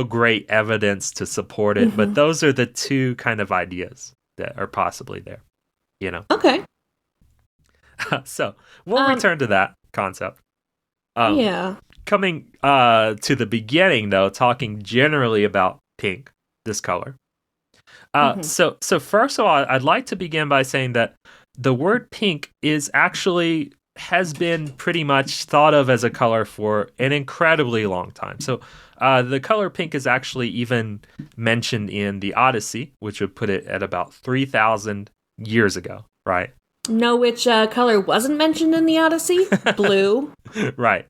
great evidence to support it. But those are the two kind of ideas that are possibly there, you know?
Okay.
So we'll return to that concept.
Yeah.
Coming to the beginning, though, talking generally about pink, this color. So first of all, I'd like to begin by saying that the word pink has been pretty much thought of as a color for an incredibly long time. So the color pink is actually even mentioned in the Odyssey, which would put it at about 3,000 years ago, right?
Know which color wasn't mentioned in the Odyssey? Blue.
Right.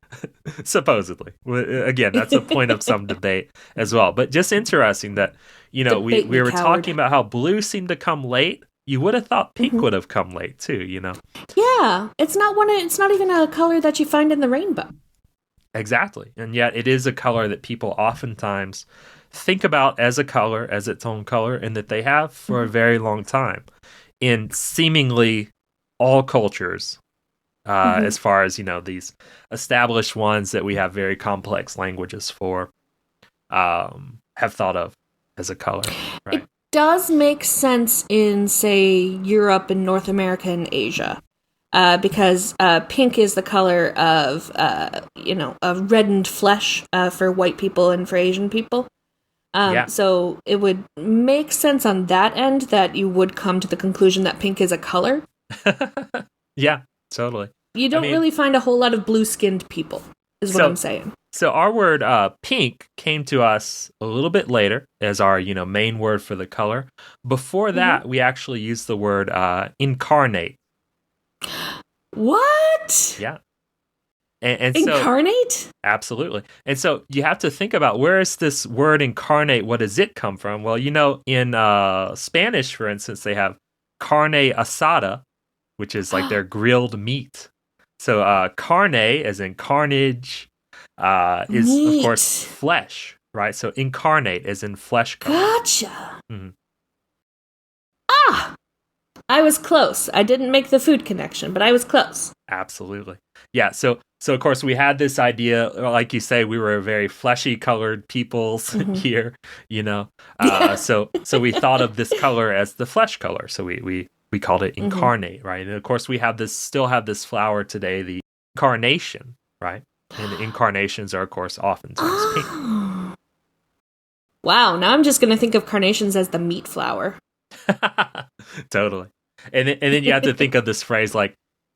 Supposedly. Again, that's a point of some debate as well. But just interesting that, you know, we were talking about how blue seemed to come late. You would have thought pink would have come late too, you know?
Yeah. It's not even a color that you find in the rainbow.
Exactly. And yet it is a color that people oftentimes think about as a color, as its own color, and that they have for a very long time in seemingly all cultures, as far as, you know, these established ones that we have very complex languages for, have thought of as a color. Right?
It does make sense in, say, Europe and North America and Asia, because pink is the color of, of reddened flesh for white people and for Asian people. So it would make sense on that end that you would come to the conclusion that pink is a color.
Yeah, totally.
You don't really find a whole lot of blue-skinned people, is what I'm saying.
So our word pink came to us a little bit later as our, you know, main word for the color. Before that, we actually used the word incarnate.
What?
Yeah. And so
Incarnate?
absolutely. And so you have to think about, where is this word incarnate? What does it come from? Well, in Spanish, for instance, they have carne asada, which is like their grilled meat. So carne, as in carnage, is of course
Meat.
flesh, right? So incarnate, as in flesh color.
Gotcha.
Mhm.
Ah! I was close. I didn't make the food connection, but I was close.
Absolutely. Yeah. So of course we had this idea, like you say, we were very fleshy colored peoples here, So we thought of this color as the flesh color. So we called it incarnate, right? And of course we still have this flower today, the incarnation, right? And the incarnations are of course oftentimes pink.
Wow, now I'm just going to think of carnations as the meat flower.
Totally. And then you have to think of this phrase like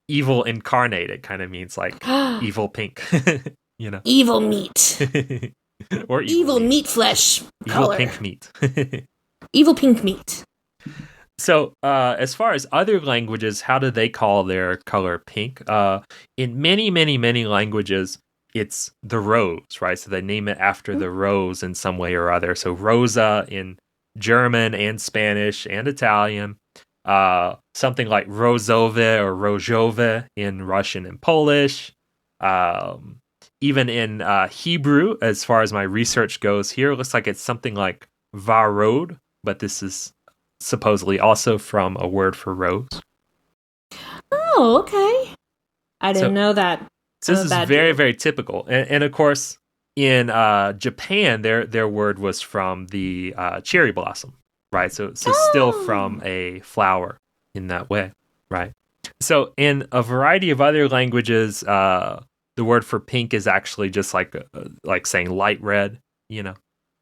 evil incarnate. It kind of means like evil pink,
Evil meat.
or
Evil meat flesh
evil
color.
pink meat.
Evil pink meat.
So as far as other languages, how do they call their color pink? In many, many, many languages, it's the rose, right? So they name it after the rose in some way or other. So rosa in German and Spanish and Italian. Something like rozove or rozhove in Russian and Polish. Even in Hebrew, as far as my research goes here, it looks like it's something like varod, but this is supposedly also from a word for rose.
Oh, okay. I didn't know that.
So this is very, very typical. And of course, in Japan, their word was from the cherry blossom, right? So still from a flower in that way, right? So in a variety of other languages, the word for pink is actually just like saying light red,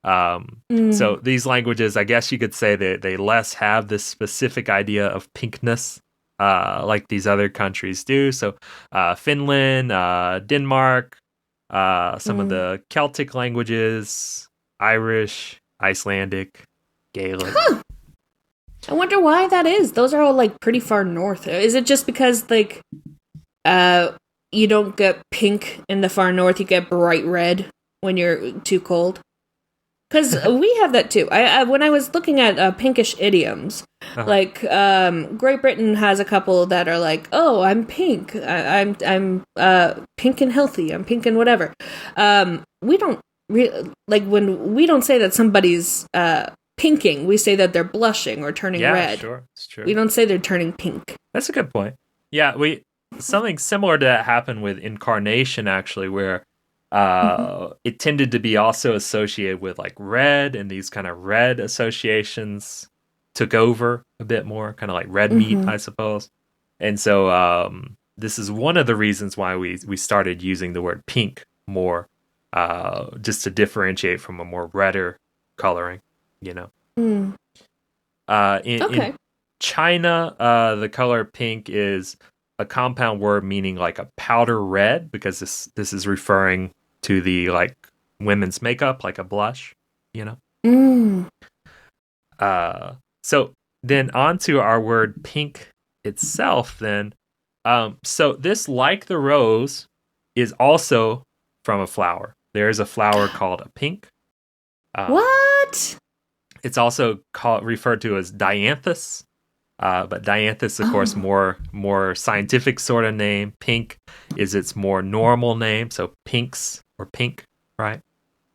So these languages, I guess you could say that they less have this specific idea of pinkness like these other countries do. So Finland, Denmark, some of the Celtic languages, Irish, Icelandic, Gaelic.
Huh. I wonder why that is. Those are all like pretty far north. Is it just because like you don't get pink in the far north, you get bright red when you're too cold? Because we have that too. I when I was looking at pinkish idioms, like Great Britain has a couple that are like, "Oh, I'm pink. I'm pink and healthy. I'm pink and whatever." We don't when we don't say that somebody's pinking. We say that they're blushing or turning red.
Yeah, sure, it's true.
We don't say they're turning pink.
That's a good point. Yeah, something similar to that happened with incarnation, actually, where it tended to be also associated with like red, and these kind of red associations took over a bit more, kind of like red meat, I suppose. And so this is one of the reasons why we started using the word pink more, just to differentiate from a more redder coloring, In China, the color pink is a compound word meaning like a powder red, because this is referring to the like women's makeup, like a blush, So then on to our word pink itself then. So this, like the rose, is also from a flower. There is a flower called a pink.
What?
It's also referred to as dianthus. But dianthus, of course, more scientific sort of name. Pink is its more normal name, so pinks or pink, right?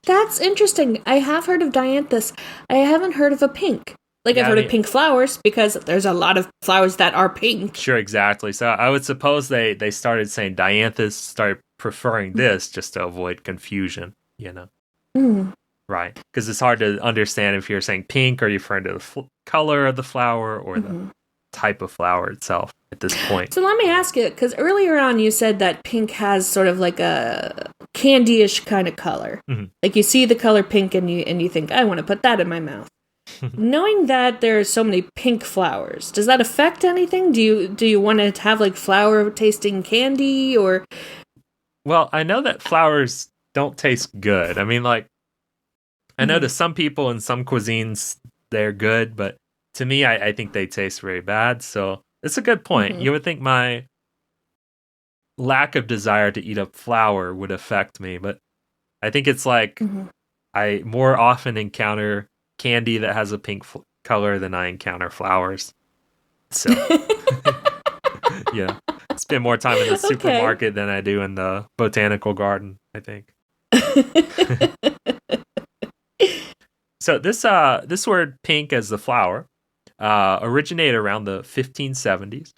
That's interesting. I have heard of dianthus. I haven't heard of a pink. I've heard of pink flowers, because there's a lot of flowers that are pink.
Sure, exactly. So I would suppose they started saying dianthus, started preferring this just to avoid confusion, Right, because it's hard to understand if you're saying pink, or you're referring to the color of the flower or the type of flower itself at this point.
So let me ask you, because earlier on you said that pink has sort of like a candy-ish kind of color. Like you see the color pink and you think, I want to put that in my mouth. Knowing that there are so many pink flowers, does that affect anything? Do you want to have like flower tasting candy, or?
Well, I know that flowers don't taste good. I mean, like, I know to some people in some cuisines they're good, but to me, I think they taste very bad. So it's a good point. You would think my lack of desire to eat a flower would affect me, but I think it's like I more often encounter candy that has a pink color than I encounter flowers. So, yeah, spend more time in the supermarket than I do in the botanical garden, I think. So this word pink as the flower originated around the 1570s.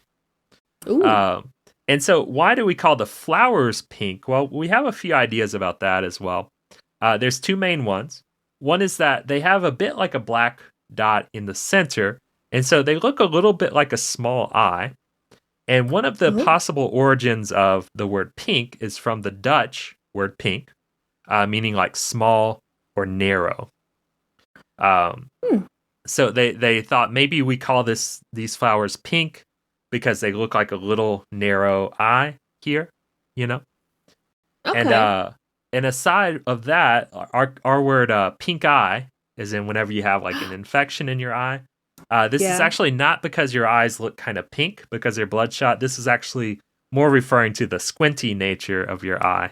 And so why do we call the flowers pink? Well, we have a few ideas about that as well. There's two main ones. One is that they have a bit like a black dot in the center, and so they look a little bit like a small eye. And one of the possible origins of the word pink is from the Dutch word pink, meaning like small or narrow. So they thought maybe we call these flowers pink because they look like a little narrow eye here, you know? Okay. And aside of that, our word pink eye is in whenever you have like an infection in your eye. This is actually not because your eyes look kind of pink because they're bloodshot. This is actually more referring to the squinty nature of your eye.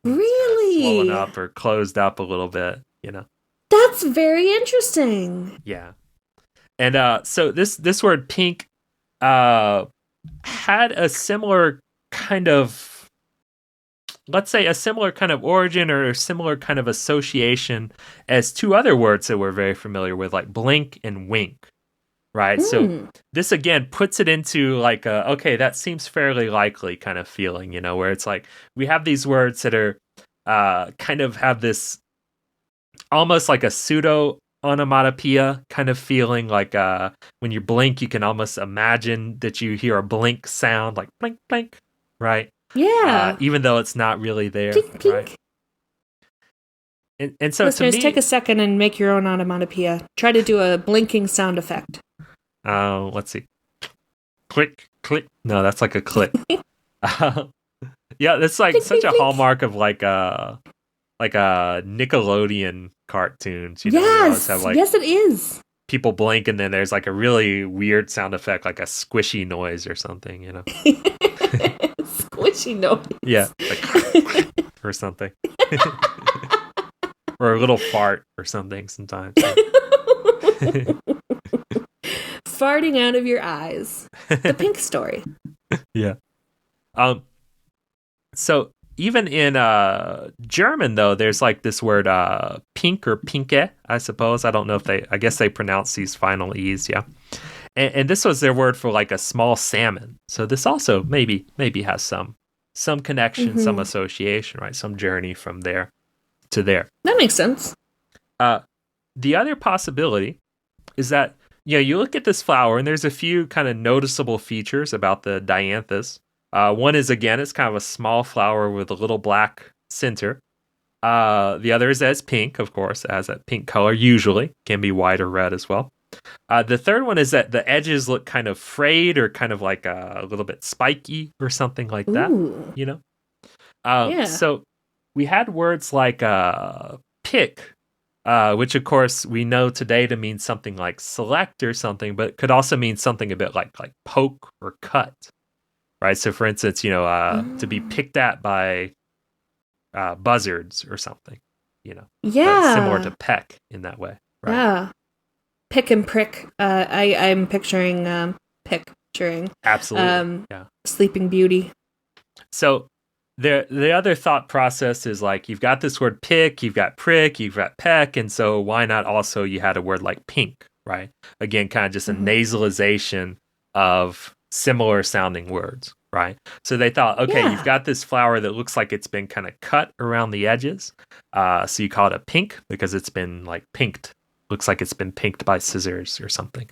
Really?
Swollen up or closed up a little bit, you know?
That's very interesting.
Yeah. And so this word pink had a similar kind of, let's say, a similar kind of origin or a similar kind of association as two other words that we're very familiar with, like blink and wink, right? So this, again, puts it into like okay, that seems fairly likely kind of feeling, you know, where it's like we have these words that are kind of have this almost like a pseudo onomatopoeia kind of feeling, like when you blink, you can almost imagine that you hear a blink sound, like blink, blink, right?
Yeah.
Even though it's not really there,
blink, blink.
Right? And so
listeners,
to me,
take a second and make your own onomatopoeia. Try to do a blinking sound effect.
Let's see. Click, click. No, that's like a click. Yeah, that's like
blink,
such
blink,
a hallmark of like a Nickelodeon cartoons. You know,
yes,
they always have, like,
yes, it is.
People blink and then there's like a really weird sound effect, like a squishy noise or something, you know.
Squishy noise.
Yeah, like or something. Or a little fart or something sometimes.
Farting out of your eyes. The pink story.
Yeah. So even in German, though, there's like this word pink or pinke, I suppose. I don't know if I guess they pronounce these final E's, yeah. And this was their word for like a small salmon. So this also maybe has some connection, some association, right? Some journey from there to there.
That makes sense.
The other possibility is that, you know, you look at this flower and there's a few kind of noticeable features about the dianthus. One is, again, it's kind of a small flower with a little black center. The other is that it's pink, of course, as that pink color usually. Can be white or red as well. The third one is that the edges look kind of frayed or kind of like a little bit spiky or something like that.
Ooh.
You know?
Yeah.
So we had words like pick, which, of course, we know today to mean something like select or something, but could also mean something a bit like poke or cut. Right, so for instance, you know, to be picked at by buzzards or something, you know, similar to peck in that way. Right?
Yeah, pick and prick. I'm picturing picturing
absolutely. Yeah,
Sleeping Beauty.
So the other thought process is like you've got this word pick, you've got prick, you've got peck, and so why not also you had a word like pink, right? Again, kind of just a nasalization of similar sounding words, right? So they thought, okay, you've got this flower that looks like it's been kind of cut around the edges. So you call it a pink because it's been like pinked. Looks like it's been pinked by scissors or something.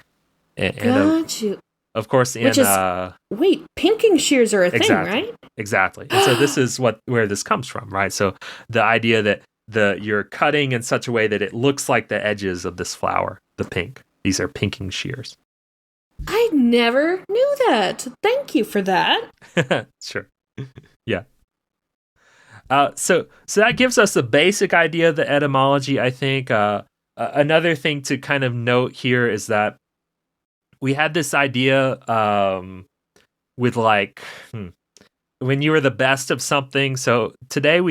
Got you.
Of course,
wait, pinking shears are a thing, right?
Exactly. And so this is where this comes from, right? So the idea that you're cutting in such a way that it looks like the edges of this flower, the pink. These are pinking shears.
I never knew that. Thank you for that.
Sure. Yeah. So that gives us a basic idea of the etymology, I think. Another thing to kind of note here is that we had this idea with like, when you were the best of something. So today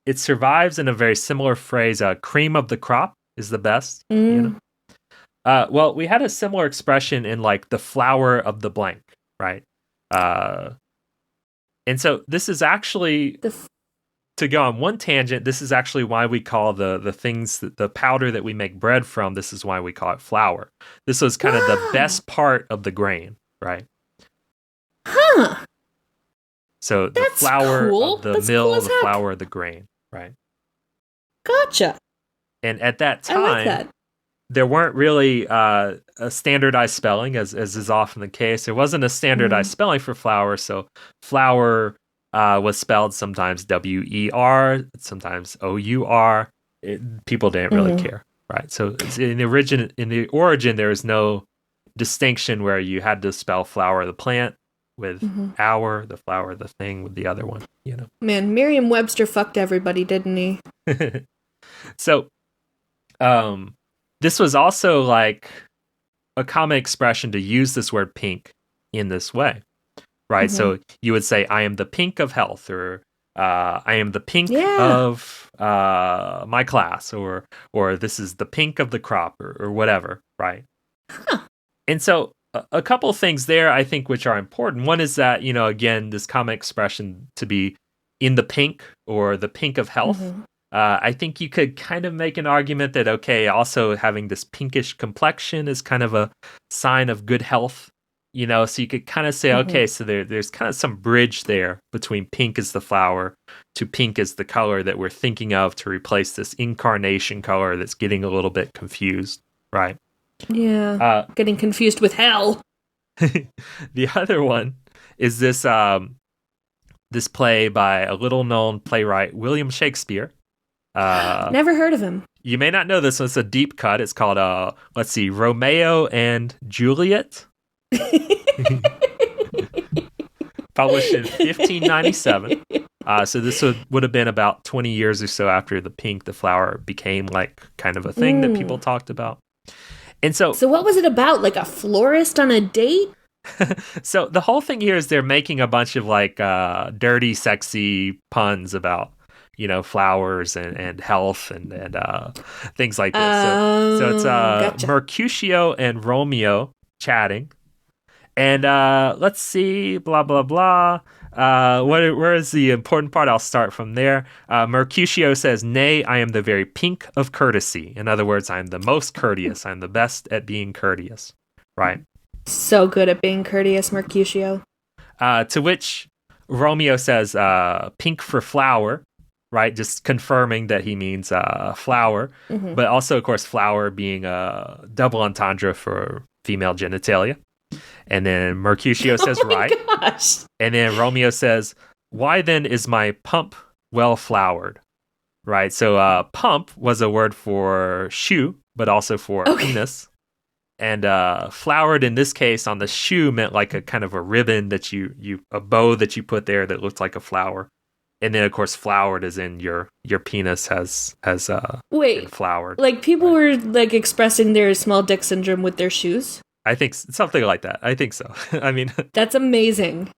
it survives in a very similar phrase. Cream of the crop is the best. You know. Well, we had a similar expression in like the flower of the blank, right? And so this is actually, to go on one tangent, this is actually why we call the things, the powder that we make bread from, this is why we call it flour. This was kind of the best part of the grain, right?
Huh.
So the
That's
flour
cool.
of the
That's
mill,
cool as
the
heck.
flour of the grain, right?
Gotcha.
And at that
I like
time,
that.
there weren't really a standardized spelling, as is often the case. There wasn't a standardized spelling for flour, so flour was spelled sometimes W-E-R, sometimes O-U-R. People didn't really care, right? So in the origin, there was no distinction where you had to spell flower the plant with our, the flower the thing with the other one, you know.
Man, Merriam-Webster fucked everybody, didn't he?
So, this was also like a common expression to use this word pink in this way, right? So you would say, I am the pink of health, or I am the pink of my class, or this is the pink of the crop, or whatever, right?
Huh.
And so a couple of things there, I think, which are important. One is that, you know, again, this common expression to be in the pink or the pink of health. I think you could kind of make an argument that, okay, also having this pinkish complexion is kind of a sign of good health, you know, so you could kind of say, okay, so there's kind of some bridge there between pink as the flower to pink as the color that we're thinking of to replace this incarnation color that's getting a little bit confused, right?
Yeah, getting confused with hell.
The other one is this this play by a little-known playwright, William Shakespeare.
Never heard of him.
You may not know this one. It's a deep cut. It's called, let's see, Romeo and Juliet. Published in 1597. So this would have been about 20 years or so after the flower became like kind of a thing that people talked about. And so
what was it about? Like a florist on a date?
So the whole thing here is they're making a bunch of like dirty, sexy puns about, you know, flowers and health and things like this. So it's
gotcha.
Mercutio and Romeo chatting. And let's see, blah, blah, blah. Where is the important part? I'll start from there. Mercutio says, "Nay, I am the very pink of courtesy." In other words, I'm the most courteous. I'm the best at being courteous. Right?
So good at being courteous, Mercutio.
To which Romeo says, "Pink for flower." Right, just confirming that he means flower, but also, of course, flower being a double entendre for female genitalia. And then Mercutio says, right.
Gosh.
And then Romeo says, "Why then is my pump well flowered?" Right, so pump was a word for shoe, but also for penis. And flowered in this case on the shoe meant like a kind of a ribbon that a bow that you put there that looked like a flower. And then, of course, flowered as in your penis has been flowered.
Like people were like expressing their small dick syndrome with their shoes?
I think something like that. I think so. I mean,
that's amazing.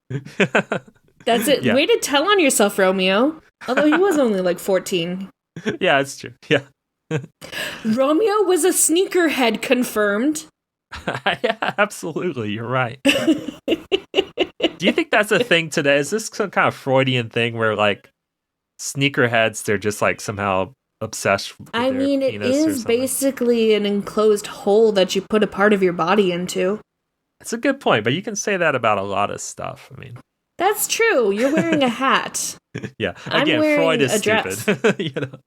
That's it. Yeah. Way to tell on yourself, Romeo. Although he was only like 14.
Yeah, it's true. Yeah.
Romeo was a sneakerhead, confirmed.
Yeah, absolutely. You're right. Do you think that's a thing today? Is this some kind of Freudian thing where like sneakerheads, they're just like somehow obsessed with their penis
it is basically an enclosed hole that you put a part of your body into.
It's a good point, but you can say that about a lot of stuff. I mean,
that's true. You're wearing a hat.
Yeah. Again, Freud is stupid. You know?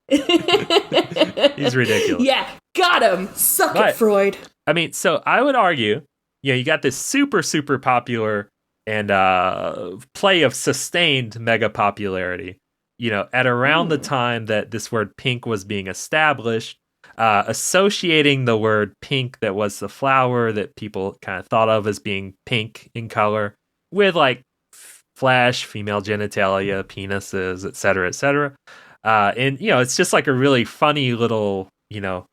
He's ridiculous.
Yeah. Got him. Suck it, Freud.
I mean, so I would argue, you know, you got this super, super popular and play of sustained mega popularity, you know, at around the time that this word pink was being established, associating the word pink that was the flower that people kind of thought of as being pink in color with like flesh, female genitalia, penises, et cetera, et cetera. And, you know, it's just like a really funny little, you know,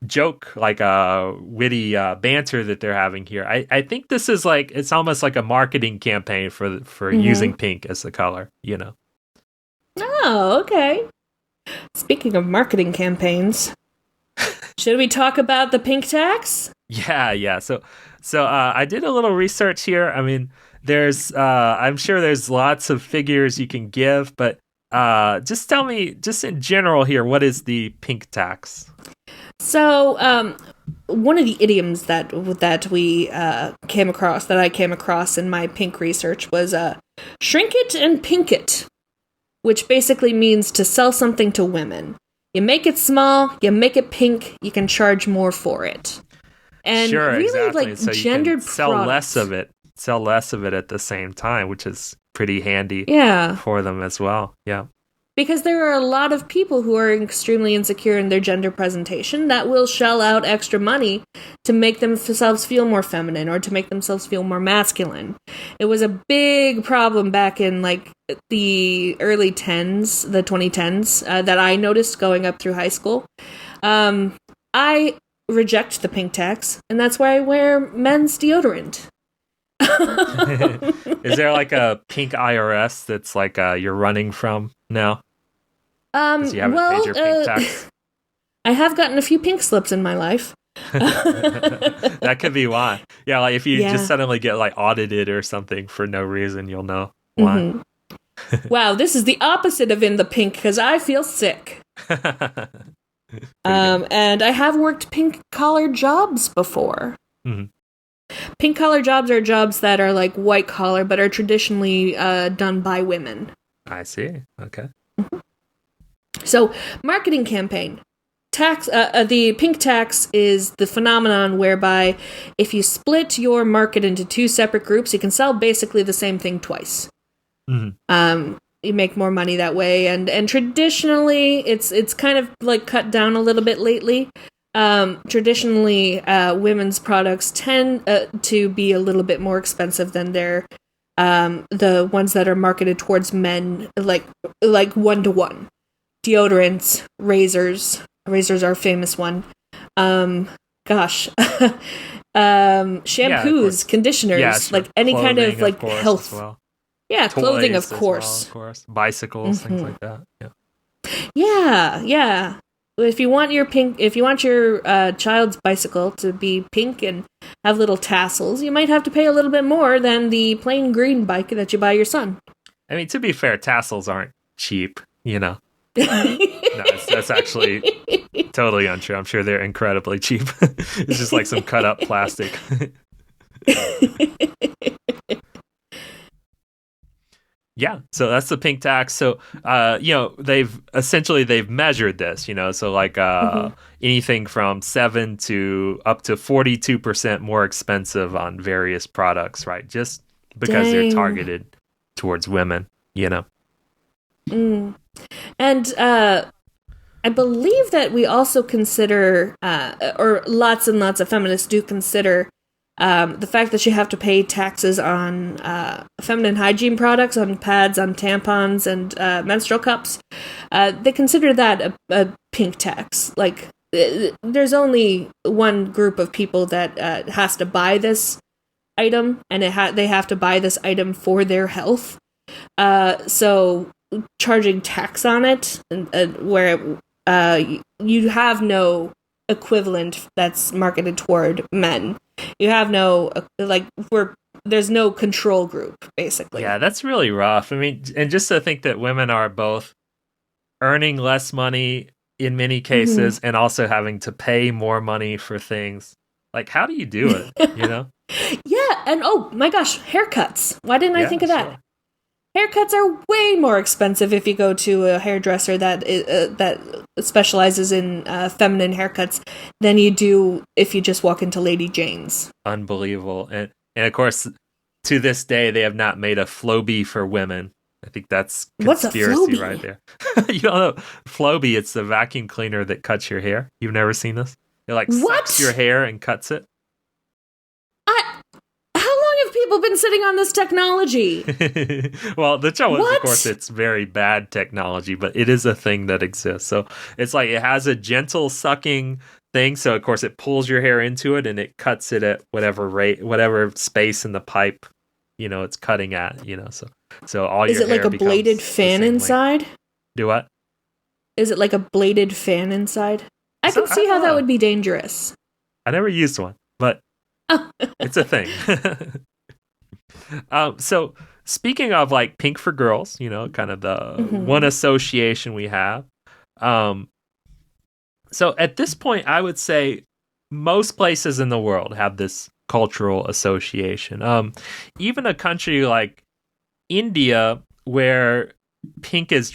joke, like a witty banter that they're having here. I think this is like, it's almost like a marketing campaign for using pink as the color, you know.
Oh, okay. Speaking of marketing campaigns, should we talk about the pink tax?
Yeah. So I did a little research here. I mean, there's I'm sure there's lots of figures you can give, but just tell me, just in general here, what is the pink tax?
So, one of the idioms that I came across in my pink research was shrink it and pink it, which basically means to sell something to women. You make it small, you make it pink, you can charge more for it. And
sure,
really,
exactly.
like,
so
gendered
you can sell
products.
sell less of it at the same time, which is pretty handy
Yeah.
for them as well. Yeah.
Because there are a lot of people who are extremely insecure in their gender presentation that will shell out extra money to make themselves feel more feminine or to make themselves feel more masculine. It was a big problem back in like the early 10s, the 2010s, that I noticed going up through high school. I reject the pink tax, and that's why I wear men's deodorant.
Is there like a pink IRS that's like you're running from now? 'Cause you haven't paid your pink tax?
I have gotten a few pink slips in my life.
That could be why. Yeah, like if you
Yeah.
just suddenly get like audited or something for no reason, you'll know why.
Wow, this is the opposite of in the pink because I feel sick. And I have worked pink collar jobs before.
Mhm.
Pink collar jobs are jobs that are like white collar but are traditionally done by women.
I see. Okay.
So, marketing campaign. The pink tax is the phenomenon whereby if you split your market into two separate groups, you can sell basically the same thing twice. You make more money that way, and traditionally, it's kind of like cut down a little bit lately. Traditionally, women's products tend to be a little bit more expensive than the ones that are marketed towards men, like 1-to-1. Deodorants, razors. Razors are a famous one. Shampoos, conditioners, like any kind of like health.
Well.
Yeah, clothing, of
Toys
course.
as well, of course. Bicycles, things like that.
Yeah. Yeah. If you want your child's bicycle to be pink and have little tassels, you might have to pay a little bit more than the plain green bike that you buy your son.
I mean, to be fair, tassels aren't cheap, you know. No, that's actually totally untrue. I'm sure they're incredibly cheap. It's just like some cut up plastic. Yeah, so that's the pink tax. So, they've measured this, so like anything from 7 to up to 42% more expensive on various products, right? Just because they're targeted towards women,
And I believe that we also consider, or lots and lots of feminists do consider, the fact that you have to pay taxes on feminine hygiene products, on pads, on tampons, and menstrual cups. They consider that a pink tax. Like, there's only one group of people that has to buy this item, and they have to buy this item for their health. So charging tax on it, where you have no equivalent that's marketed toward men. You have no, there's no control group, basically.
Yeah, that's really rough. I mean, and just to think that women are both earning less money in many cases and also having to pay more money for things. Like, how do you do it,
Yeah, and oh my gosh, haircuts. Why didn't I think of that?
Sure.
Haircuts are way more expensive if you go to a hairdresser that specializes in feminine haircuts than you do if you just walk into Lady Jane's.
Unbelievable. And of course, to this day, they have not made a Flowbee for women. I think that's conspiracy right there. You don't know Flowbee? It's the vacuum cleaner that cuts your hair. You've never seen this? It sucks your hair and cuts it.
People been sitting on this technology.
Well, the trouble is, of course, it's very bad technology, but it is a thing that exists. So it's like it has a gentle sucking thing. So of course it pulls your hair into it and it cuts it at whatever rate, whatever space in the pipe, it's cutting at, so all
Is
your
it like
hair
a
becomes
bladed
the
fan
same length.
inside?
Do what?
Is it like a bladed fan inside? I can see how that would be dangerous.
I never used one, but it's a thing. So speaking of like pink for girls, kind of the one association we have. So at this point, I would say most places in the world have this cultural association. Even a country like India, where pink is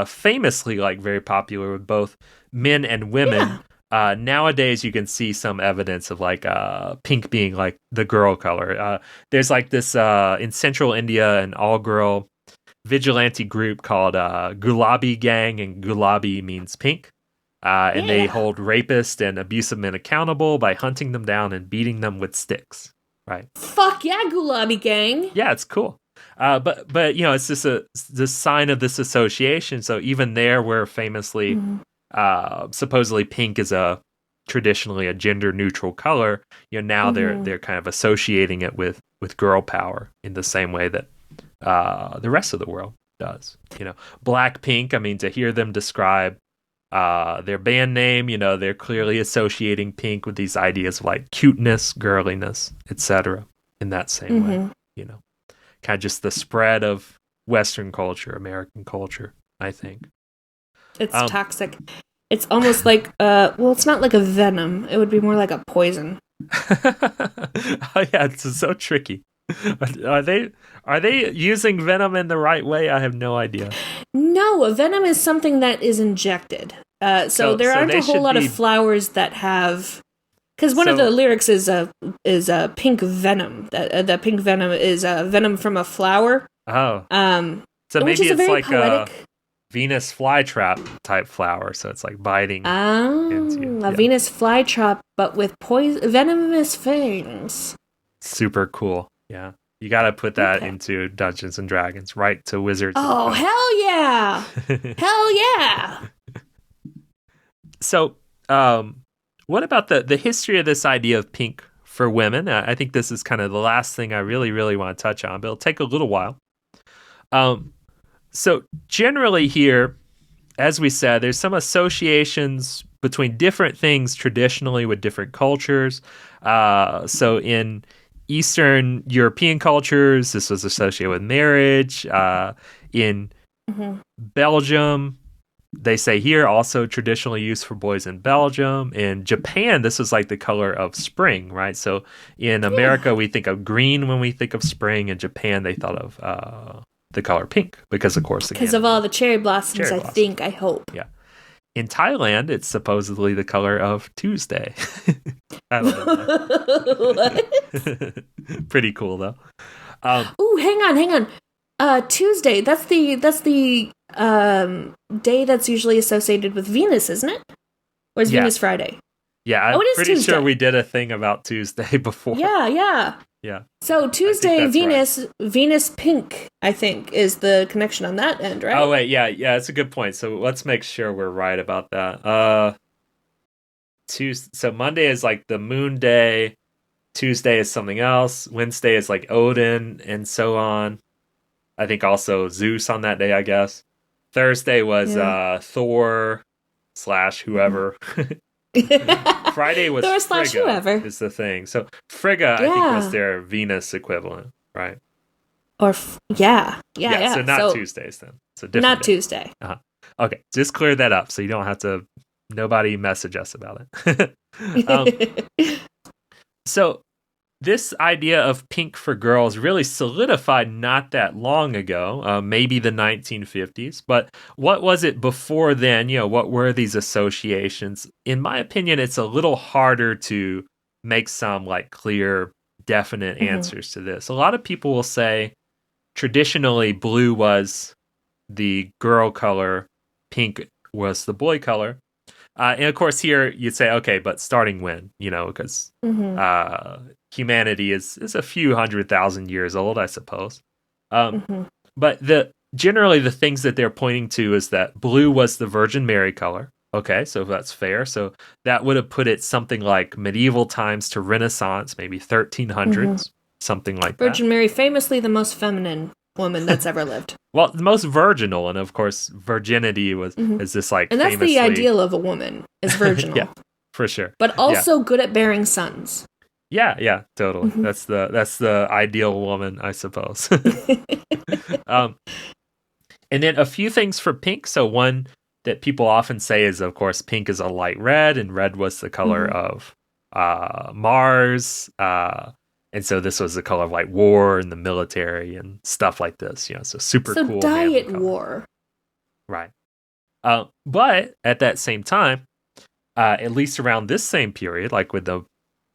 famously like very popular with both men and women. Yeah. Nowadays, you can see some evidence of like pink being like the girl color. There's like this in central India, an all-girl vigilante group called Gulabi Gang, and Gulabi means pink. And they hold rapists and abusive men accountable by hunting them down and beating them with sticks. Right?
Fuck yeah, Gulabi Gang!
Yeah, it's cool. But it's just the sign of this association. So even there, where famously, supposedly pink is traditionally a gender neutral color, now they're kind of associating it with girl power in the same way that the rest of the world does. Blackpink. I mean, to hear them describe their band name, they're clearly associating pink with these ideas of like cuteness, girliness, etc. In that same way, kind of just the spread of Western culture, American culture, I think.
It's toxic. It's almost like, it's not like a venom. It would be more like a poison.
Oh yeah, it's so tricky. Are they using venom in the right way? I have no idea.
No, a venom is something that is injected. So there aren't a whole lot of flowers that have. Because one of the lyrics is a pink venom. The pink venom is a venom from a flower.
Oh. So maybe it's like poetic... a Venus flytrap type flower. So it's like biting into you.
A Venus flytrap, but with venomous fangs.
Super cool. Yeah. You got to put that into Dungeons and Dragons, right? To Wizards.
Oh, hell yeah. Hell yeah.
So, what about the history of this idea of pink for women? I think this is kind of the last thing I really, really want to touch on, but it'll take a little while. So generally here, as we said, there's some associations between different things traditionally with different cultures. So in Eastern European cultures, this was associated with marriage. In Belgium, they say here also traditionally used for boys in Belgium. In Japan, this is like the color of spring, right? So in America, we think of green when we think of spring. In Japan, they thought of the color pink because, of course,
because of all the cherry blossoms, I hope.
Yeah. In Thailand, it's supposedly the color of Tuesday. I don't know. Pretty cool, though.
Ooh, hang on. Tuesday. That's the day that's usually associated with Venus, isn't it? Or is Venus Friday?
Yeah, I'm pretty Tuesday. Sure we did a thing about Tuesday before.
Yeah. So Tuesday, Venus pink, I think, is the connection on that end, right?
Oh wait, yeah, it's a good point. So let's make sure we're right about that. So Monday is like the moon day, Tuesday is something else, Wednesday is like Odin, and so on. I think also Zeus on that day, I guess. Thursday was Thor / whoever. Friday was Frigga whoever is the thing. So Frigga, I think, was their Venus equivalent, right?
Or yeah.
So not Tuesdays then. So different.
Not
day.
Tuesday.
Okay, just clear that up so you don't have to. Nobody message us about it. So this idea of pink for girls really solidified not that long ago, maybe the 1950s. But what was it before then? What were these associations? In my opinion, it's a little harder to make some like clear, definite answers to this. A lot of people will say traditionally blue was the girl color, pink was the boy color. And of course here you'd say, okay, but starting when? Because humanity is a few 100,000 years old, I suppose. But generally the things that they're pointing to is that blue was the Virgin Mary color. Okay, so that's fair. So that would have put it something like medieval times to Renaissance, maybe 1300s, something like
Virgin
that.
Mary, famously the most feminine woman that's ever lived.
Well, the most virginal, and of course, virginity is this like,
And that's
famously,
the ideal of a woman, is virginal.
Yeah, for sure.
But also good at bearing sons.
Yeah, totally. That's the ideal woman, I suppose. And then a few things for pink. So one that people often say is, of course, pink is a light red, and red was the color of Mars. And so this was the color of like war and the military and stuff like this. So super
so
cool.
Diet war.
Right. But at that same time, at least around this same period, like with the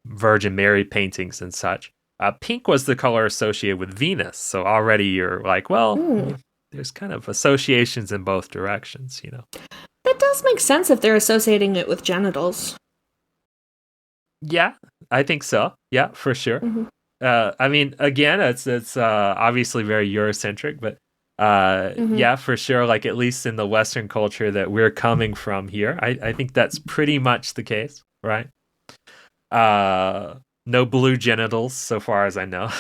Virgin Mary paintings and such, pink was the color associated with Venus. So already you're like, well, there's kind of associations in both directions,
That does make sense if they're associating it with genitals.
Yeah, I think so. Yeah, for sure. I mean, again, it's obviously very Eurocentric, but yeah, for sure. Like at least in the Western culture that we're coming from here, I think that's pretty much the case, right? No blue genitals, so far as I know.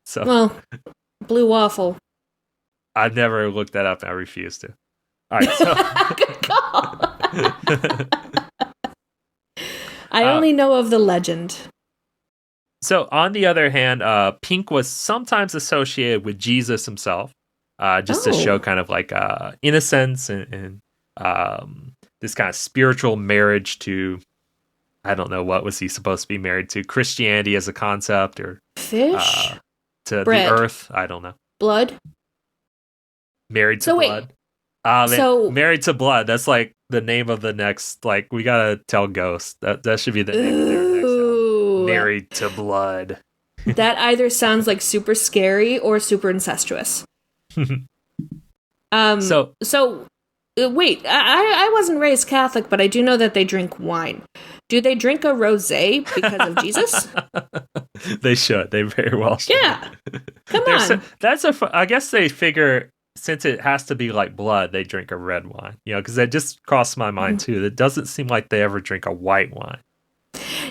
So,
well, blue waffle.
I've never looked that up. I refuse to. All right, so
good call. I only know of the legend.
So on the other hand, pink was sometimes associated with Jesus himself, just to show kind of like innocence and this kind of spiritual marriage to, I don't know, what was he supposed to be married to? Christianity as a concept, or
fish?
To
bread.
the earth? I don't know.
Blood?
Married to
So wait.
blood.
So
Married to blood. That's like the name of the next. Like we gotta tell Ghost that should be the name of their next album. Married to blood.
That either sounds like super scary or super incestuous. So wait, I wasn't raised Catholic, but I do know that they drink wine. Do they drink a rosé because of Jesus?
They should. They very well should.
Yeah. Come on.
I guess they figure since it has to be like blood, they drink a red wine. Because that just crossed my mind too. It doesn't seem like they ever drink a white wine.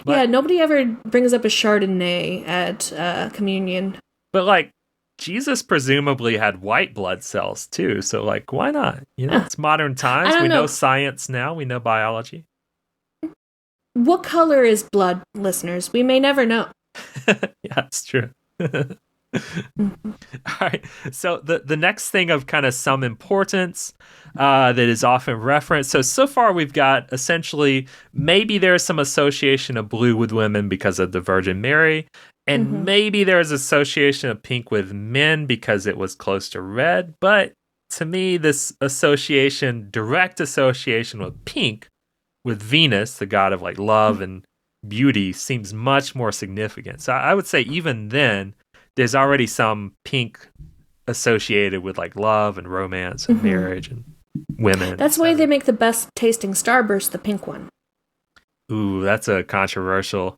But,
yeah, nobody ever brings up a Chardonnay at communion.
But like Jesus presumably had white blood cells too. So like, why not? It's modern times. We know science now. We know biology.
What color is blood, listeners? We may never know.
Yeah, it's true. All right. So the next thing of kind of some importance that is often referenced. So far we've got essentially maybe there's some association of blue with women because of the Virgin Mary. And maybe there's association of pink with men because it was close to red. But to me, this direct association with pink with Venus, the god of like love and beauty, seems much more significant. So I would say even then, there's already some pink associated with like love and romance and marriage and women.
That's why they make the best tasting Starburst, the pink one.
Ooh, that's a controversial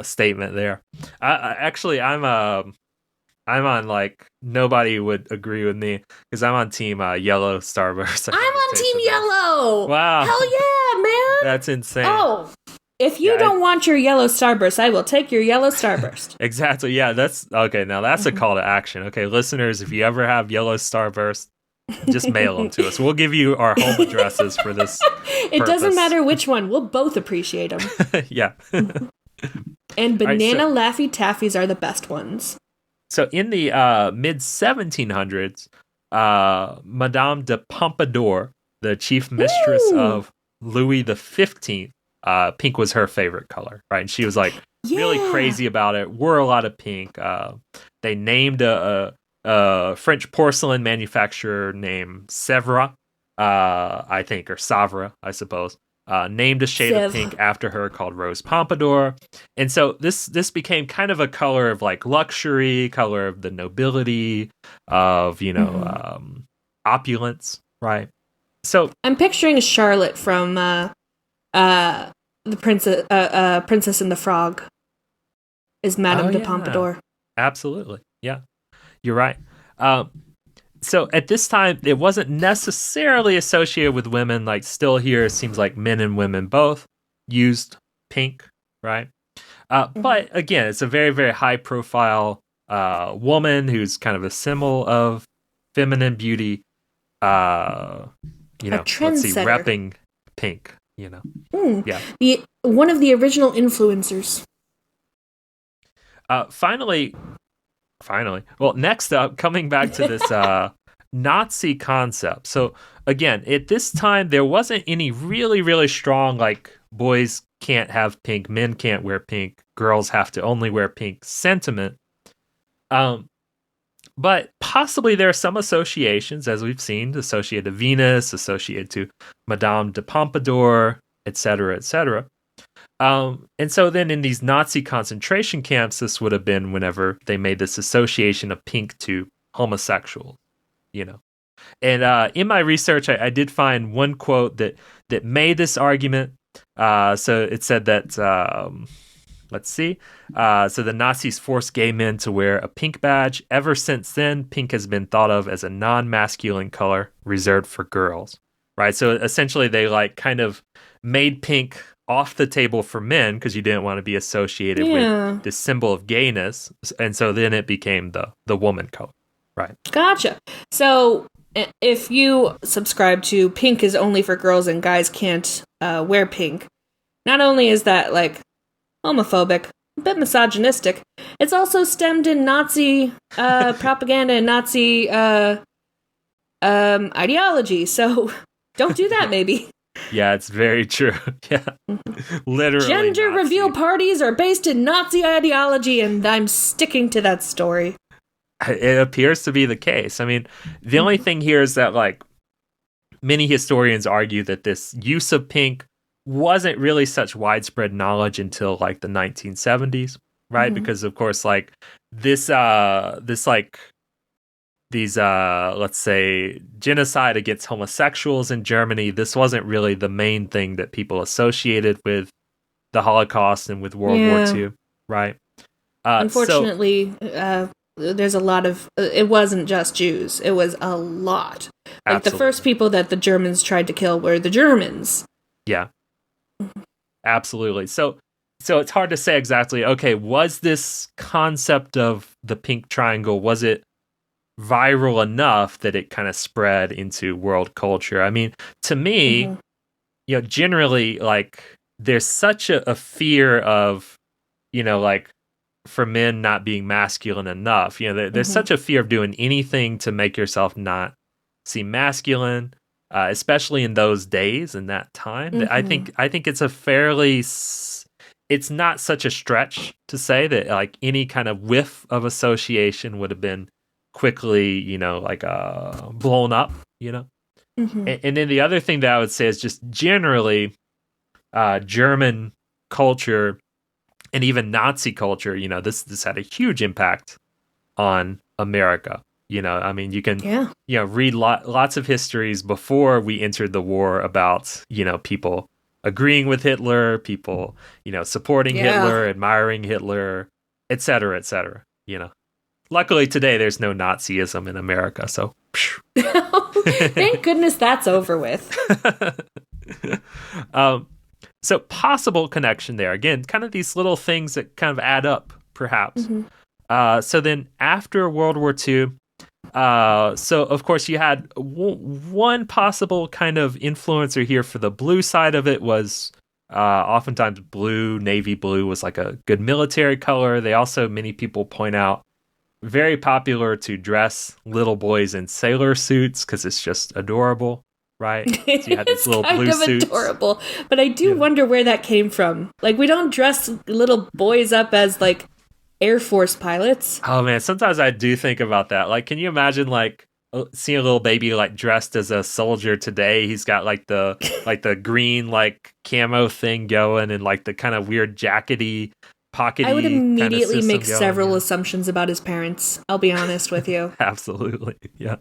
statement there. I'm on like nobody would agree with me because I'm on team yellow Starburst.
I'm on team yellow.
Wow.
Hell yeah, man.
That's insane.
Oh, if you don't want your yellow Starburst, I will take your yellow Starburst.
Exactly. Yeah, that's okay. Now that's a call to action. Okay, listeners, if you ever have yellow Starburst, just mail them to us. We'll give you our home addresses for this.
It doesn't matter which one. We'll both appreciate them.
Yeah.
And banana Laffy Taffies are the best ones.
So in the mid 1700s, Madame de Pompadour, the chief mistress of Louis XV, pink was her favorite color, right? And she was like really crazy about it, wore a lot of pink. They named a French porcelain manufacturer named Sèvres, I think, or Savre, I suppose. Named a shade of pink after her called Rose Pompadour. And so this became kind of a color of like luxury, color of the nobility, of, opulence, right? So
I'm picturing Charlotte from the Princess and the Frog is Madame de Pompadour.
Absolutely. Yeah, you're right. so at this time, it wasn't necessarily associated with women. Like still here, it seems like men and women both used pink, right? But again, it's a very, very high profile woman who's kind of a symbol of feminine beauty. Let's see, repping pink, Yeah.
One of the original influencers.
Finally, well, next up, coming back to this Nazi concept. So again, at this time, there wasn't any really, really strong, like, boys can't have pink, men can't wear pink, girls have to only wear pink sentiment. But possibly there are some associations, as we've seen, associated to Venus, associated to Madame de Pompadour, etc., etc. And so then in these Nazi concentration camps, this would have been whenever they made this association of pink to homosexuals, And in my research, I did find one quote that made this argument. So it said that, let's see. So the Nazis forced gay men to wear a pink badge. Ever since then, pink has been thought of as a non-masculine color reserved for girls, right? So essentially they like kind of made pink off the table for men because you didn't want to be associated with this symbol of gayness. And so then it became the woman color, right?
Gotcha. So if you subscribe to pink is only for girls and guys can't wear pink, not only is that like homophobic, a bit misogynistic, it's also stemmed in Nazi propaganda and Nazi ideology. So don't do that, maybe.
Yeah, it's very true. Yeah, literally.
Gender
Nazi.
reveal parties are based in Nazi ideology, and I'm sticking to that story.
It appears to be the case. I mean, the only thing here is that, like, many historians argue that this use of pink wasn't really such widespread knowledge until, like, the 1970s, right? Because, of course, like, these, let's say, genocide against homosexuals in Germany, this wasn't really the main thing that people associated with the Holocaust and with World War II, right?
Unfortunately, there's a lot of... it wasn't just Jews. It was a lot. Like, the first people that the Germans tried to kill were the Germans.
Yeah. Absolutely. So it's hard to say exactly, okay, was this concept of the pink triangle, was it viral enough that it kind of spread into world culture? I mean, to me, generally, like, there's such a fear of, like, for men not being masculine enough. There's such a fear of doing anything to make yourself not seem masculine, especially in those days and that time. I think it's a fairly... it's not such a stretch to say that, like, any kind of whiff of association would have been quickly, blown up, And then the other thing that I would say is just generally German culture and even Nazi culture, this had a huge impact on America. I mean, you can, read lots of histories before we entered the war about, people agreeing with Hitler, people, supporting Hitler, admiring Hitler, et cetera, Luckily today, there's no Nazism in America, so.
Thank goodness that's over with.
So possible connection there. Again, kind of these little things that kind of add up, perhaps. So then after World War II, so of course you had one possible kind of influencer here for the blue side of it was oftentimes blue, navy blue was like a good military color. They also, many people point out, very popular to dress little boys in sailor suits because it's just adorable, right? So you had these little blue suits.
Adorable, but I do wonder where that came from. Like, we don't dress little boys up as like Air Force pilots.
Oh man, sometimes I do think about that. Like, can you imagine like seeing a little baby like dressed as a soldier today? He's got like the green like camo thing going and like the kind of weird jackety pockety.
I would immediately
kind of
make several assumptions about his parents. I'll be honest with you.
Absolutely, yeah.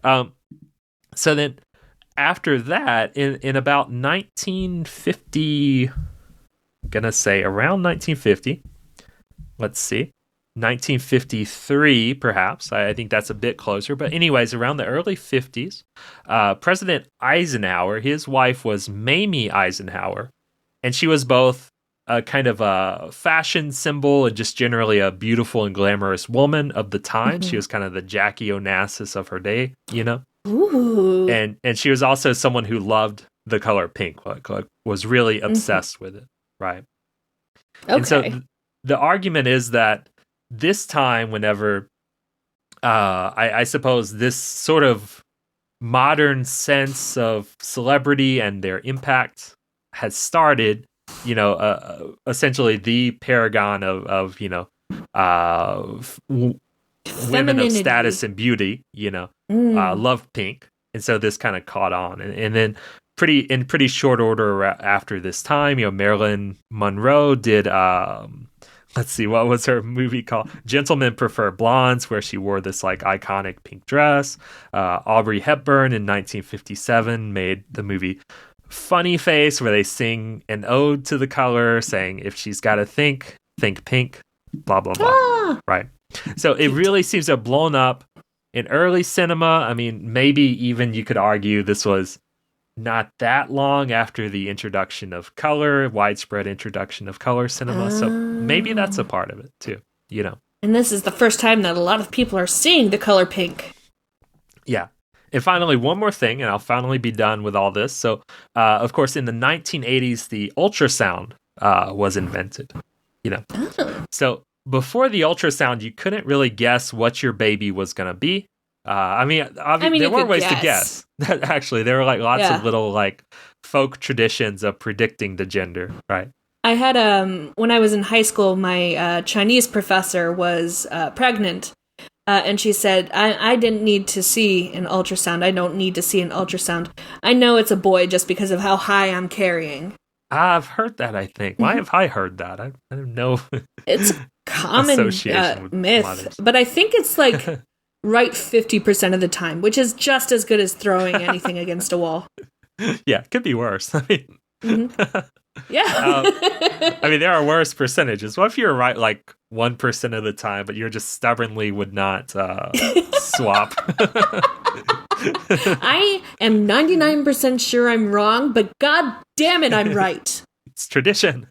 So then after that, in about 1950, I'm gonna say around 1950. Let's see. 1953, perhaps. I think that's a bit closer. But anyways, around the early 50s, President Eisenhower, his wife was Mamie Eisenhower, and she was both a kind of a fashion symbol and just generally a beautiful and glamorous woman of the time. She was kind of the Jackie Onassis of her day, you know?
Ooh.
And she was also someone who loved the color pink, like was really obsessed with it, right?
Okay.
And so the argument is that this time, whenever I suppose this sort of modern sense of celebrity and their impact has started, you know, essentially the paragon of you know, women of
Femininity.
status and beauty, you know, love pink. And so this kind of caught on. And then in pretty short order after this time, you know, Marilyn Monroe did, let's see, what was her movie called? Gentlemen Prefer Blondes, where she wore this like iconic pink dress. Audrey Hepburn in 1957 made the movie Funny Face, where they sing an ode to the color, saying, if she's got to think pink, blah, blah, blah. Right. So it really seems to have blown up in early cinema. I mean, maybe even you could argue this was not that long after the introduction of color, widespread introduction of color cinema. So maybe that's a part of it too, you know.
And this is the first time that a lot of people are seeing the color pink.
Yeah. And finally, one more thing, and I'll finally be done with all this. So, of course, in the 1980s, the ultrasound was invented, you know. So before the ultrasound, you couldn't really guess what your baby was going to be. I mean, there were ways to guess. Actually, there were like lots of little like folk traditions of predicting the gender, right?
I had when I was in high school, my Chinese professor was pregnant, and she said, "I didn't need to see an ultrasound. I don't need to see an ultrasound. I know it's a boy just because of how high I'm carrying."
I've heard that. I think. Why have I heard that? I don't know.
It's a common myth, mothers. But I think it's like right 50% of the time, which is just as good as throwing anything against a wall.
Yeah, it could be worse. I mean,
yeah.
I mean, there are worse percentages. What if you're right like 1% of the time, but you're just stubbornly would not swap?
I am 99% sure I'm wrong, but god damn it, I'm right.
It's tradition.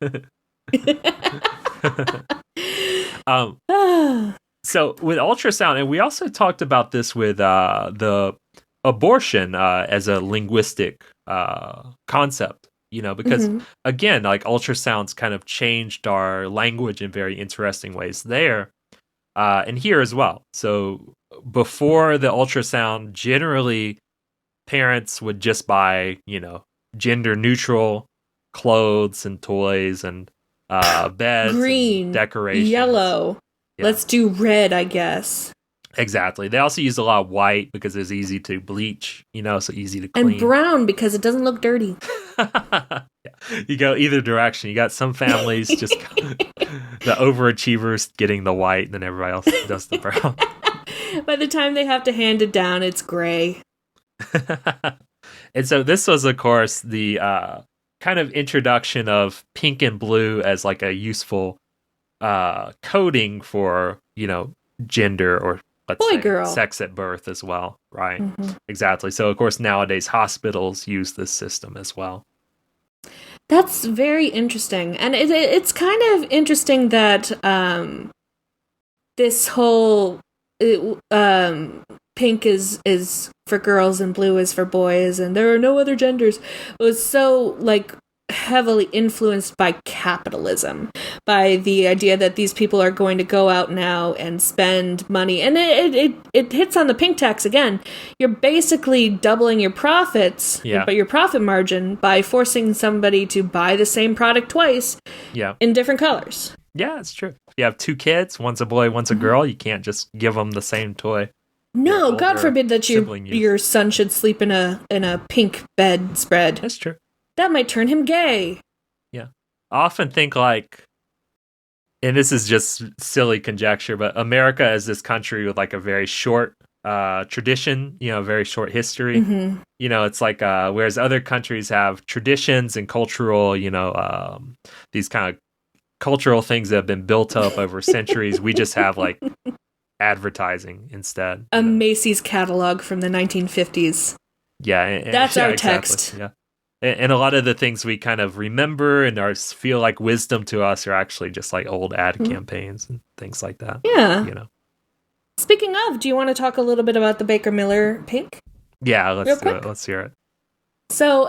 So with ultrasound, and we also talked about this with the abortion as a linguistic concept, you know, because again, like ultrasounds kind of changed our language in very interesting ways there, and here as well. So before the ultrasound, generally parents would just buy, you know, gender neutral clothes and toys and beds,
green,
and decorations,
yellow. Yeah. Let's do red, I guess.
Exactly. They also use a lot of white because it's easy to bleach, you know, so easy to clean.
And brown because it doesn't look dirty.
Yeah. You go either direction. You got some families just the overachievers getting the white, and then everybody else does the brown.
By the time they have to hand it down, it's gray.
And so this was, of course, the kind of introduction of pink and blue as like a useful coding for, you know, gender or let's say
girl.
Sex at birth as well, right? Exactly. So of course nowadays hospitals use this system as well.
That's very interesting, and it's kind of interesting that this whole pink is for girls and blue is for boys, and there are no other genders. It was so like heavily influenced by capitalism, by the idea that these people are going to go out now and spend money, and it hits on the pink tax again. You're basically doubling your profits, but your profit margin by forcing somebody to buy the same product twice, in different colors.
Yeah, it's true. If you have two kids, one's a boy, one's a girl, you can't just give them the same toy.
No, God forbid that your son should sleep in a pink bedspread.
That's true.
That might turn him gay.
Yeah. I often think like, and this is just silly conjecture, but America is this country with like a very short tradition, you know, very short history. You know, it's like, whereas other countries have traditions and cultural, you know, these kind of cultural things that have been built up over centuries. We just have like advertising instead.
A Macy's catalog from the 1950s.
Yeah,
that's our
exactly.
text.
Yeah, and a lot of the things we kind of remember and feel like wisdom to us are actually just like old ad campaigns and things like that.
Yeah,
Speaking
of, do you want to talk a little bit about the Baker Miller pink?
Yeah, let's do it. Let's hear it.
So,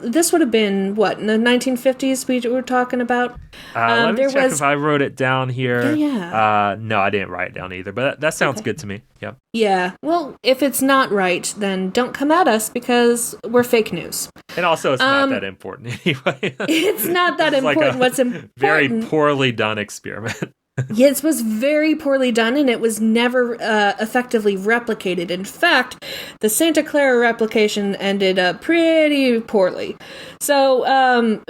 this would have been, what, in the 1950s we were talking about?
Let me check if I wrote it down here.
Yeah.
No, I didn't write it down either, but that sounds good to me. Yep.
Yeah. Well, if it's not right, then don't come at us because we're fake news.
And also, it's not that important anyway.
It's not that important.
Like
What's important?
Very poorly done experiment.
Yes, it was very poorly done, and it was never effectively replicated. In fact, the Santa Clara replication ended up pretty poorly. So,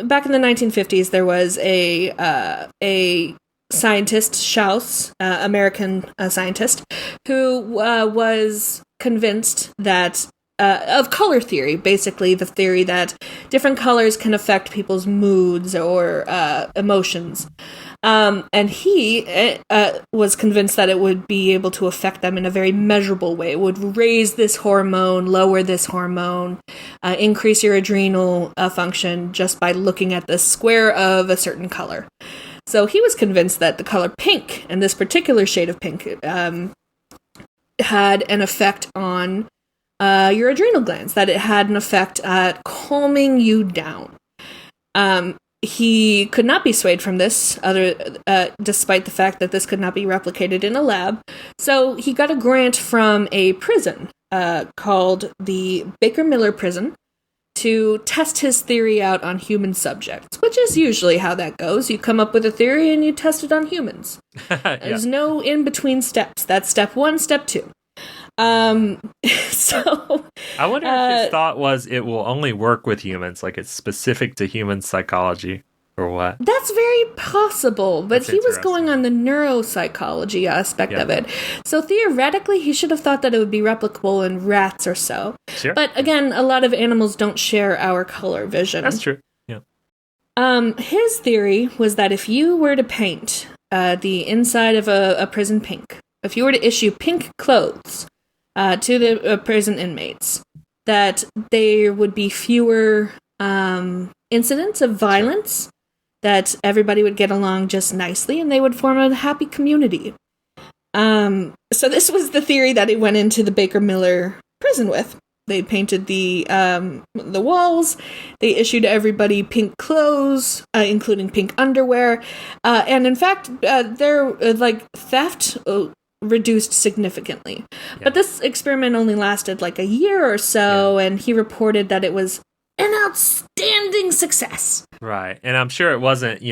back in the 1950s, there was a scientist, Schaus, American scientist, who was convinced that of color theory, basically the theory that different colors can affect people's moods or emotions. And he was convinced that it would be able to affect them in a very measurable way. It would raise this hormone, lower this hormone, increase your adrenal function just by looking at the square of a certain color. So he was convinced that the color pink, and this particular shade of pink, had an effect on your adrenal glands, that it had an effect at calming you down. He could not be swayed from this, despite the fact that this could not be replicated in a lab. So he got a grant from a prison called the Baker Miller Prison to test his theory out on human subjects, which is usually how that goes. You come up with a theory and you test it on humans. There's no in-between steps. That's step 1, step 2. So
I wonder if his thought was it will only work with humans, like it's specific to human psychology or what.
That's very possible, but
That's
he was going on the neuropsychology aspect of it. So theoretically, he should have thought that it would be replicable in rats or so.
Sure.
But again, a lot of animals don't share our color vision.
That's true. Yeah.
His theory was that if you were to paint the inside of a prison pink, if you were to issue pink clothes to the prison inmates, that there would be fewer incidents of violence, that everybody would get along just nicely, and they would form a happy community. So this was the theory that he went into the Baker Miller prison with. They painted the walls. They issued everybody pink clothes, including pink underwear, and in fact, their theft reduced significantly. Yeah. But this experiment only lasted like a year or so, and he reported that it was an outstanding success.
Right. And I'm sure it wasn't,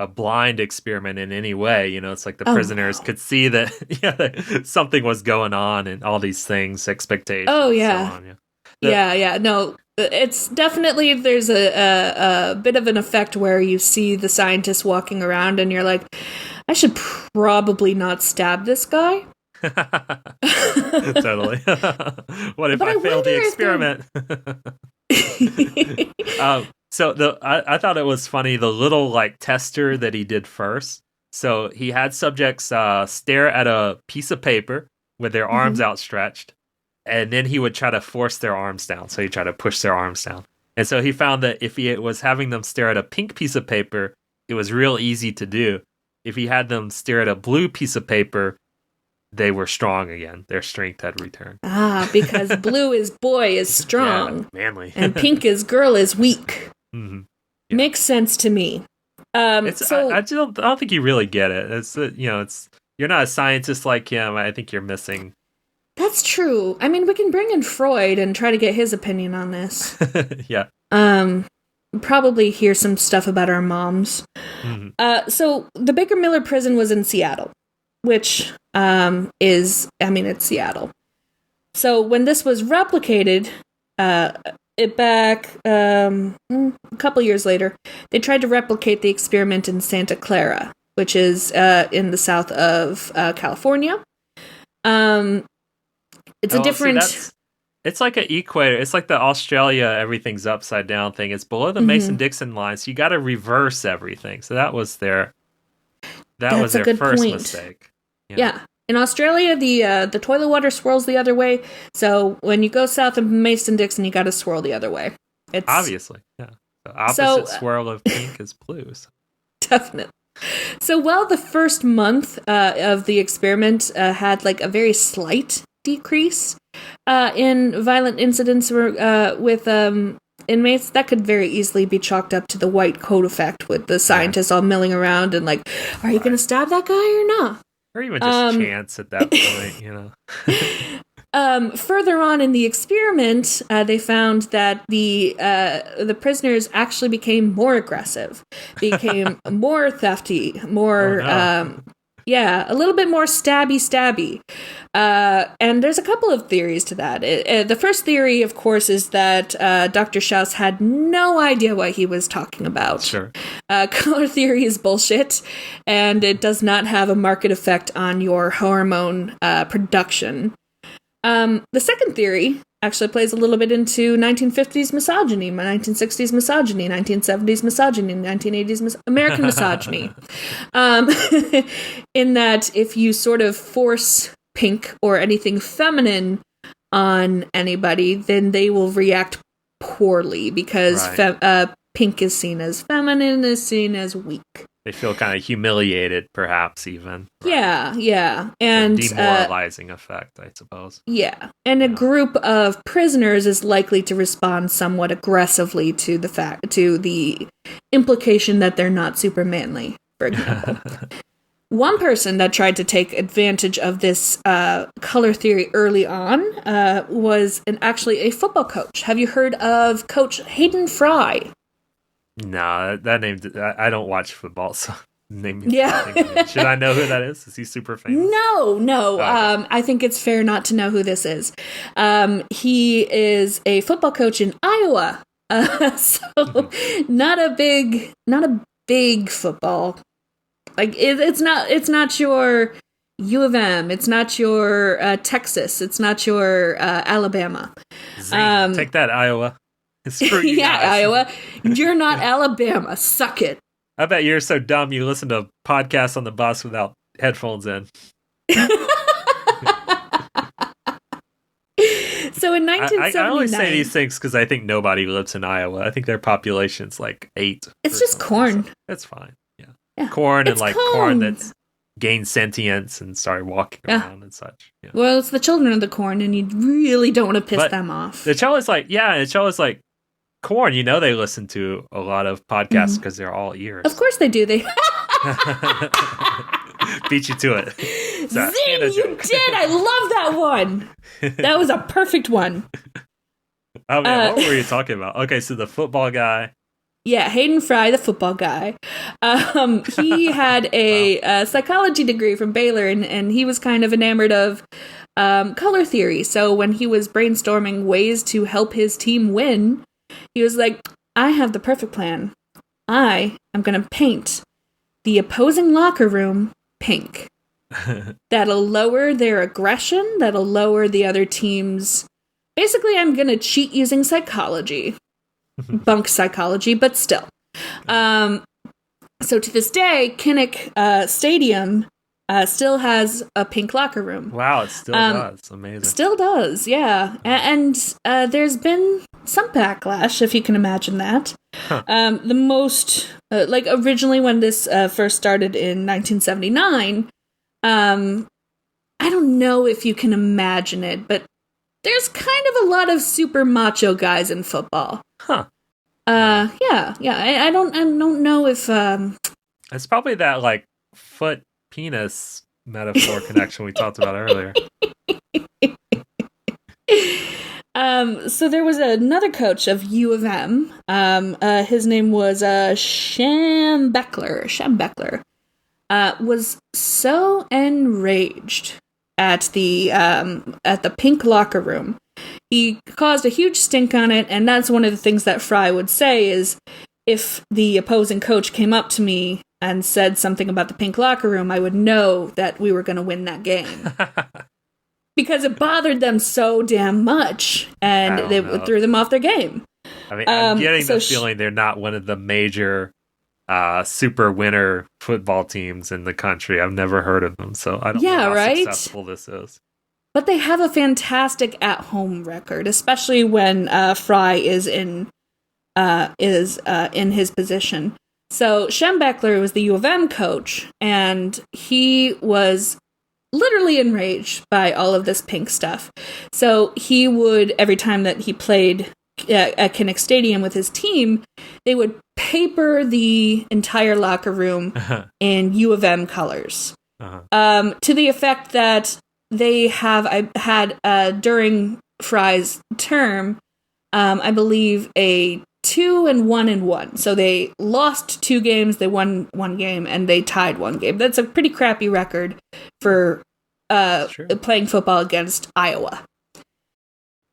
a blind experiment in any way. It's like the prisoners could see that something was going on and all these things, expectations.
Oh, yeah.
So on,
yeah. No, it's definitely, there's a bit of an effect where you see the scientists walking around and you're like, I should probably not stab this guy.
Totally. What if I failed the experiment? So I thought it was funny, the little tester that he did first. So he had subjects stare at a piece of paper with their arms outstretched, and then he would try to force their arms down. So he tried to push their arms down. And so he found that if he was having them stare at a pink piece of paper, it was real easy to do. If he had them stare at a blue piece of paper, they were strong again. Their strength had returned.
Because blue is boy is strong.
Yeah, manly.
And pink is girl is weak.
Mm-hmm. Yeah.
Makes sense to me.
I don't think you really get it. It's you're not a scientist like him. I think you're missing.
That's true. I mean, we can bring in Freud and try to get his opinion on this.
Yeah.
Probably hear some stuff about our moms.
Mm-hmm.
So the Baker Miller prison was in Seattle, which it's Seattle. So when this was replicated, a couple years later, they tried to replicate the experiment in Santa Clara, which is in the south of California. It's a different.
It's like an equator. It's like the Australia everything's upside down thing. It's below the Mason-Dixon line, so you got to reverse everything. So that was their first mistake.
Yeah. In Australia, the toilet water swirls the other way. So when you go south of Mason-Dixon, you got to swirl the other way. It's
obviously, yeah. The opposite swirl of pink is blue. So.
Definitely. So while the first month of the experiment had like a very slight decrease in violent incidents with inmates, that could very easily be chalked up to the white coat effect, with the scientists all milling around and like, are you going to stab that guy or not?
Or even just chance at that point,
Further on in the experiment, they found that the prisoners actually became more aggressive, became more thefty, more a little bit more stabby. And there's a couple of theories to that. The first theory, of course, is that Dr. Schaus had no idea what he was talking about.
Sure.
Color theory is bullshit, and it does not have a marked effect on your hormone production. The second theory actually plays a little bit into 1950s misogyny, 1960s misogyny, 1970s misogyny, 1980s American misogyny. In that if you sort of force pink or anything feminine on anybody, then they will react poorly because pink is seen as feminine, is seen as weak.
They feel kind of humiliated, perhaps, even.
Right? Yeah. And
demoralizing effect, I suppose.
Yeah. And a group of prisoners is likely to respond somewhat aggressively to the implication that they're not super manly, for example. One person that tried to take advantage of this color theory early on was actually a football coach. Have you heard of Coach Hayden Fry?
No, that name, I don't watch football, so name me.
Yeah.
Should I know who that is? Is he super famous?
No.
Okay.
I think it's fair not to know who this is. He is a football coach in Iowa. So not a big football. Like it's not your U of M. It's not your Texas. It's not your Alabama.
Zing. Take that, Iowa. Screw you guys.
Iowa. You're not Alabama. Suck it.
I bet you're so dumb you listen to podcasts on the bus without headphones in.
So in 1979...
I only say these things because I think nobody lives in Iowa. I think their population's like 8.
It's just corn.
So that's fine. Yeah. Corn and like corn that's gained sentience and started walking around and such. Yeah.
Well, it's the children of the corn, and you really don't want to piss them off.
The show is like corn. You know, they listen to a lot of podcasts because they're all ears.
Of course they do. They
beat you to it.
Zing, you did. I love that one. That was a perfect one.
Oh man, what were you talking about? Okay, so the football guy.
Yeah, Hayden Fry, the football guy. He had a psychology degree from Baylor, and he was kind of enamored of color theory. So when he was brainstorming ways to help his team win, he was like, I have the perfect plan. I am going to paint the opposing locker room pink. That'll lower their aggression. That'll lower the other team's... Basically, I'm going to cheat using psychology. Bunk psychology, but still. So to this day, Kinnick Stadium still has a pink locker room.
Wow, it still does. Amazing.
Still does, yeah. And there's been some backlash, if you can imagine that.
Huh.
The most, originally when this first started in 1979, I don't know if you can imagine it, but there's kind of a lot of super macho guys in football.
Huh.
Yeah. I don't know if
it's probably that like foot penis metaphor connection we talked about earlier.
So there was another coach of U of M. His name was Sham Beckler. Was so enraged at the pink locker room. He caused a huge stink on it, and that's one of the things that Fry would say is, if the opposing coach came up to me and said something about the pink locker room, I would know that we were going to win that game. because it bothered them so damn much, and they threw them off their game.
I mean, I'm getting the feeling they're not one of the major super winner football teams in the country. I've never heard of them, so I don't know how successful this is.
But they have a fantastic at-home record, especially when Fry is in his position. So Schembechler was the U of M coach, and he was literally enraged by all of this Pink stuff. So he would, every time that he played at Kinnick Stadium with his team, they would paper the entire locker room in U of M colors. To the effect that they had during Fry's term, I believe, a 2-1-1. So they lost 2 games, they won 1 game, and they tied 1 game. That's a pretty crappy record for playing football against Iowa.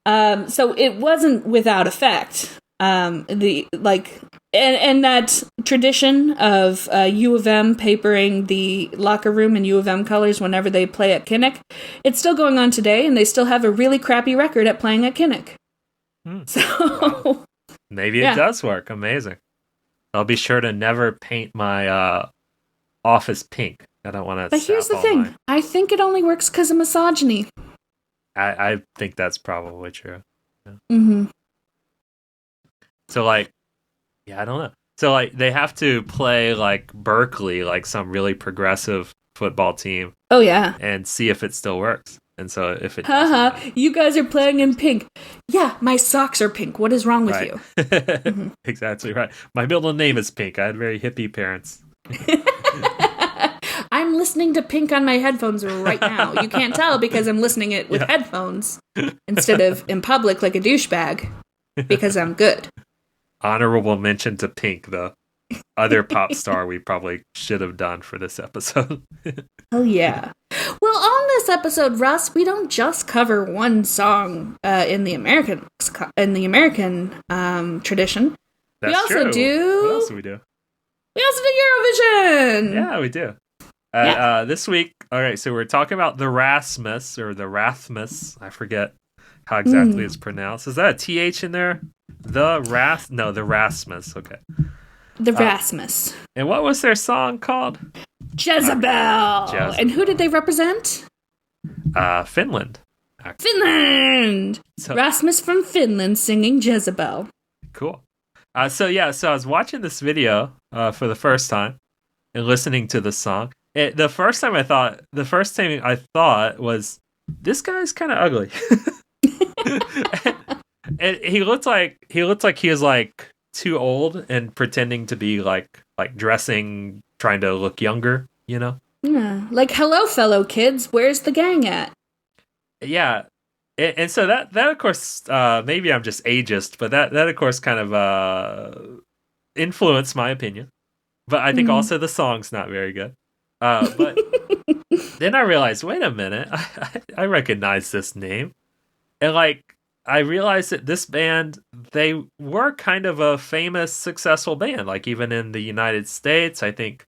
So it wasn't without effect. And that tradition of U of M papering the locker room in U of M colors whenever they play at Kinnick, it's still going on today, and they still have a really crappy record at playing at Kinnick. So
wow. Maybe it does work. Amazing. I'll be sure to never paint my office pink. I don't want to.
But here's the thing: I think it only works because of misogyny.
I think that's probably true. Yeah.
Mm-hmm.
So, I don't know. So, they have to play, Berkeley, some really progressive football team.
Oh, yeah.
And see if it still works. And so, if it doesn't...
You guys are playing in pink. Yeah, my socks are pink. What is wrong with you?
Mm-hmm. Exactly right. My middle name is Pink. I had very hippie parents.
I'm listening to Pink on my headphones right now. You can't tell because I'm listening it with headphones instead of in public like a douchebag because I'm good.
Honorable mention to Pink, the other pop star we probably should have done for this episode.
Oh, yeah. Well, on this episode, Russ, we don't just cover one song in the American tradition.
That's
we also
true.
do...
What else do we do?
We also do Eurovision!
Yeah, we do. This week, all right, so we're talking about the Rasmus, or the Rathmus. I forget how exactly it's pronounced. Is that a TH in there? The Rasmus. Okay. The
Rasmus.
And what was their song called?
Jezebel. And who did they represent?
Finland. Actually.
Finland! So, Rasmus from Finland singing Jezebel.
Cool. So I was watching this video for the first time and listening to the song. The first thing I thought was, this guy's kind of ugly. And he looked like he was too old and pretending to be dressing, trying to look younger, you know?
Yeah, hello, fellow kids, where's the gang at?
Yeah. And so that of course, maybe I'm just ageist, but that of course kind of influenced my opinion. But I think also the song's not very good. But then I realized, wait a minute, I recognize this name. And I realized that this band, they were kind of a famous, successful band. Even in the United States, I think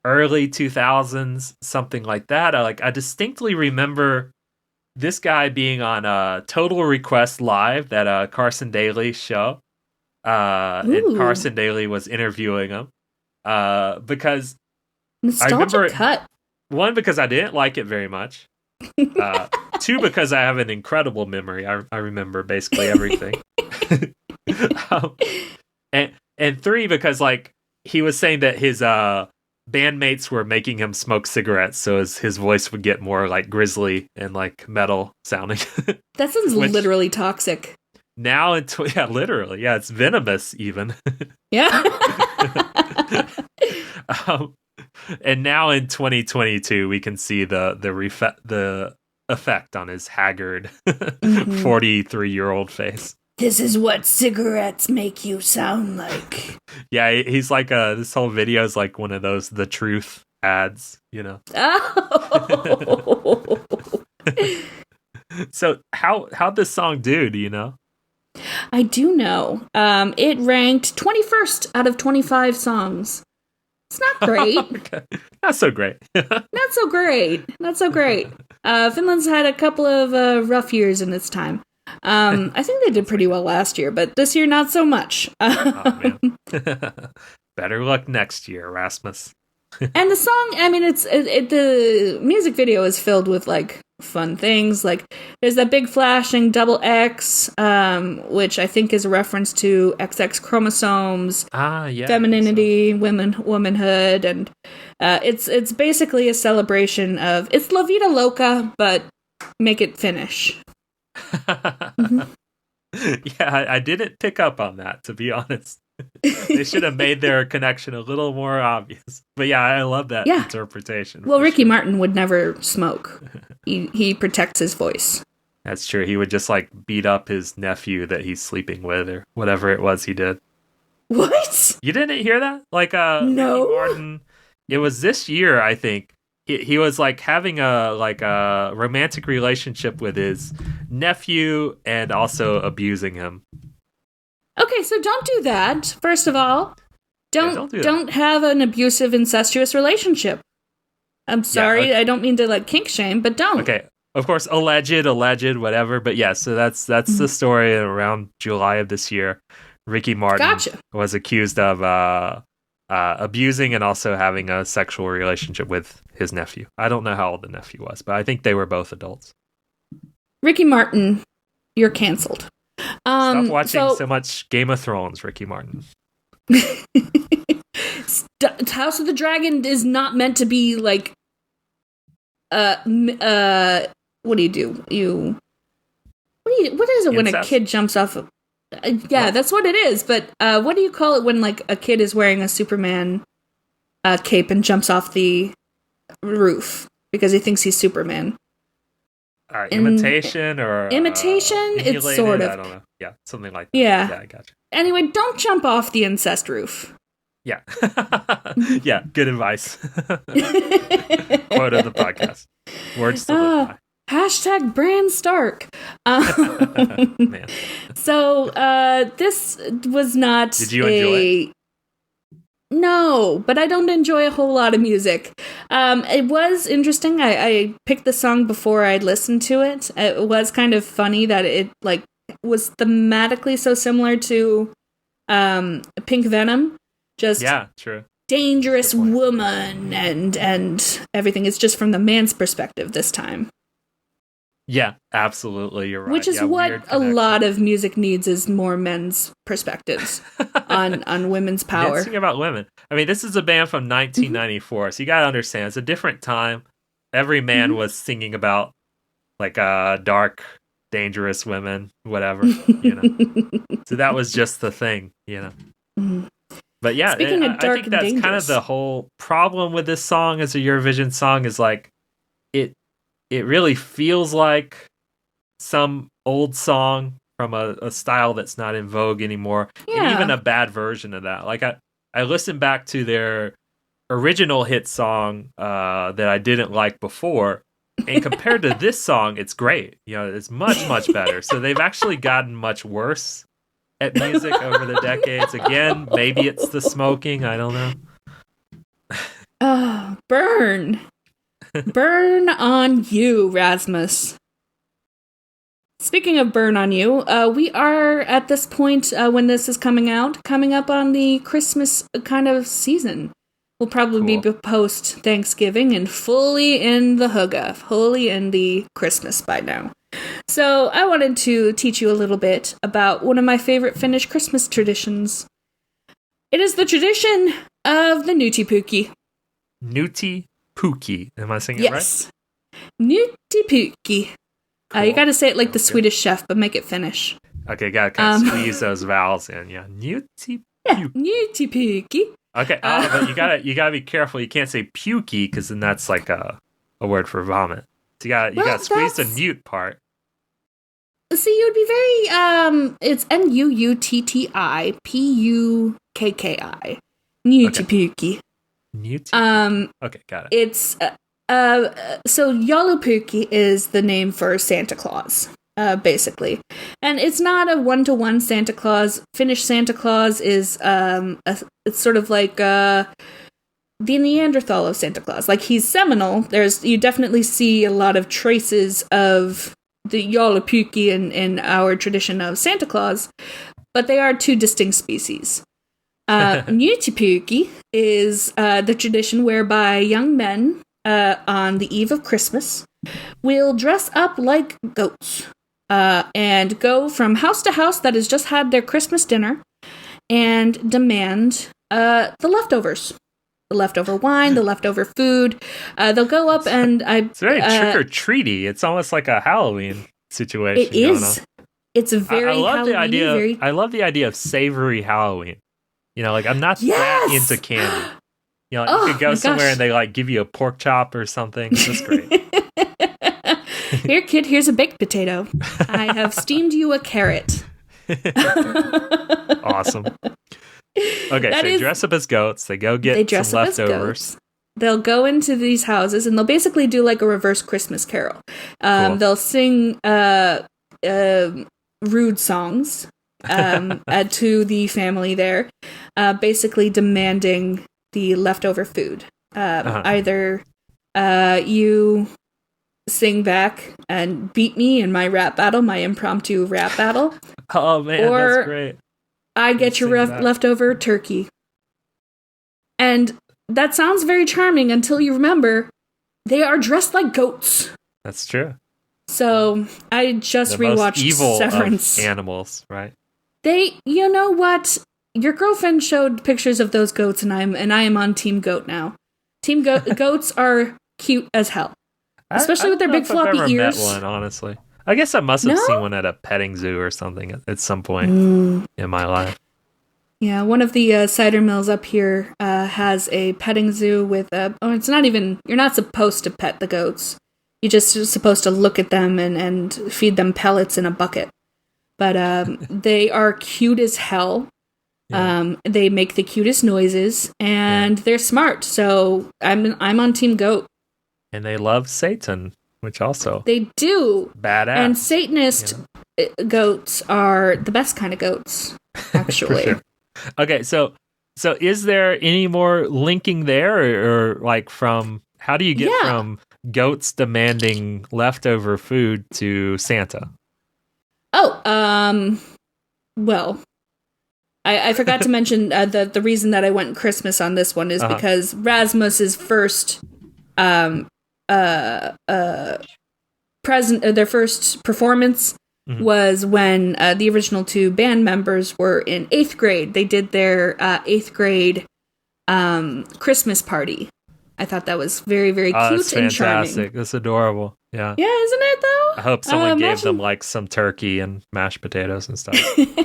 early 2000s, something like that. I distinctly remember this guy being on Total Request Live, that Carson Daly show. And Carson Daly was interviewing him. Because
nostalgic
I remember
cut.
1, because I didn't like it very much. 2, because I have an incredible memory. I remember basically everything. And 3, because he was saying that his bandmates were making him smoke cigarettes, so his voice would get more grisly and metal sounding.
That sounds literally toxic.
Now literally, it's venomous even.
Yeah.
And now in 2022, we can see the effect on his haggard 43-year-old face.
This is what cigarettes make you sound like.
Yeah, he's this whole video is one of those The Truth ads, you know.
Oh.
So how'd this song do you know?
I do know. It ranked 21st out of 25 songs. It's not great.
Okay. Not so great.
Not so great. Finland's had a couple of rough years in its time. I think they did pretty well last year, but this year not so much.
Oh, man. Better luck next year, Rasmus.
And the song, I mean, the music video is filled with, like, fun things. Like, there's that big flashing double X, which I think is a reference to XX chromosomes,
Yeah,
femininity, womanhood, and it's basically a celebration of, it's La Vida Loca, but make it Finnish.
Yeah, I didn't pick up on that, to be honest. They should have made their connection a little more obvious. But yeah, I love that interpretation.
Well, Ricky Martin would never smoke. He protects his voice.
That's true. He would just like beat up his nephew that he's sleeping with or whatever it was he did.
What?
You didn't hear that? Like
no.
Ricky Martin, it was this year, I think. He was like having a romantic relationship with his nephew and also abusing him.
Okay, so don't do that. First of all, don't have an abusive, incestuous relationship. I'm sorry, I don't mean to like kink shame, but don't.
Okay, of course, alleged, whatever. But yeah, so that's the story. Around July of this year, Ricky Martin was accused of abusing and also having a sexual relationship with his nephew. I don't know how old the nephew was, but I think they were both adults.
Ricky Martin, you're canceled.
Stop watching so much Game of Thrones, Ricky Martin.
House of the Dragon is not meant to be like what do you do? What is it when a kid jumps off of that's what it is, but what do you call it when like a kid is wearing a Superman cape and jumps off the roof because he thinks he's Superman?
Imitation or
it's sort of,
I don't know. Yeah, something like that.
Yeah,
I gotcha.
Anyway, don't jump off the incest roof.
Yeah. Yeah, good advice. Quote of the podcast. Words to live by.
Hashtag Bran Stark.
Man.
So this was not
Did you enjoy it?
No, but I don't enjoy a whole lot of music. It was interesting. I picked the song before I'd listened to it. It was kind of funny that it like was thematically so similar to Pink Venom. Just
true.
Dangerous woman and everything. It's just from the man's perspective this time.
Yeah, absolutely. You're right.
Which is what a lot of music needs is more men's perspectives on women's power.
Dancing about women. I mean, this is a band from 1994, so you got to understand, it's a different time. Every man was singing about like dark, dangerous women, whatever, you know. So that was just the thing, you know. Mm-hmm. But yeah,
Speaking of dark
I think that's
dangerous,
kind of the whole problem with this song as a Eurovision song is like it really feels like some old song from a style that's not in vogue anymore.
Yeah.
And even a bad version of that. Like I listened back to their original hit song that I didn't like before, and compared to this song, it's great. You know, it's much, much better. So they've actually gotten much worse at music over the decades. Again, maybe it's the smoking. I don't know.
Oh, burn. Burn on you, Rasmus. Speaking of burn on you, we are at this point when this is coming up on the Christmas kind of season. We'll probably be post Thanksgiving and fully in the hygge, fully in the Christmas by now. So I wanted to teach you a little bit about one of my favorite Finnish Christmas traditions. It is the tradition of the Nuuttipuki.
Nuuttipuki. Am I saying it right?
Yes. Nuuttipuki. You gotta say it like the Swedish chef, but make it Finnish.
Okay, gotta kind of squeeze those vowels in. Yeah, Nuuttipuki.
Yeah, Nuuttipuki.
Okay, but you gotta be careful. You can't say pukey because then that's like a word for vomit. So you gotta squeeze the newt part.
See, you would be very it's Nuuttipuki. Nuuttipuki.
Nuuttipuki. Okay, got it.
It's so Joulupuki is the name for Santa Claus, basically, and it's not a one-to-one Santa Claus. Finnish Santa Claus is it's sort of like the Neanderthal of Santa Claus. Like, he's seminal. You definitely see a lot of traces of the Joulupukki in our tradition of Santa Claus, but they are two distinct species. Utipukki is the tradition whereby young men on the eve of Christmas will dress up like goats and go from house to house that has just had their Christmas dinner and demand the leftovers. The leftover wine, the leftover food. They'll go up and
it's very trick-or-treaty. It's almost like a Halloween situation.
It is. It's very
I love
Halloween-y,
the idea.
very...
I love the idea of savory Halloween. Like, I'm not that into candy. You could go somewhere and they like give you a pork chop or something. That's great.
Here, kid, here's a baked potato. I have steamed you a carrot.
Awesome. Okay, dress up as goats. They go get some leftovers.
They'll go into these houses and they'll basically do like a reverse Christmas carol.
Cool.
They'll sing rude songs to the family there, basically demanding the leftover food. Either you sing back and beat me in my rap battle, my impromptu rap battle.
Oh man,
or
that's great.
I get your leftover turkey. And that sounds very charming until you remember they are dressed like goats.
That's true.
So I just rewatched
evil
Severance.
Of animals, right?
You know what? Your girlfriend showed pictures of those goats, and I am on Team Goat now. Team Goats are cute as hell, especially with their big floppy
I've never
ears.
Met one, honestly. I guess I must have seen one at a petting zoo or something at some point in my life.
Yeah, one of the cider mills up here has a petting zoo with it's not even, you're not supposed to pet the goats. You're just supposed to look at them and feed them pellets in a bucket. But they are cute as hell. Yeah. They make the cutest noises, and they're smart. So I'm on Team Goat. And
they love Satan, which also
they do.
Badass.
And Satanist goats are the best kind of goats, actually.
Sure. Okay, so is there any more linking there, or like from how do you get from goats demanding leftover food to Santa?
Oh, well, I forgot to mention the reason that I went Christmas on this one is because Rasmus's first their first performance was when the original two band members were in 8th grade. They did their 8th grade Christmas party. I thought that was very, very cute and charming.
Fantastic. That's adorable. Yeah.
Yeah, isn't it though?
I hope someone gave them like some turkey and mashed potatoes and stuff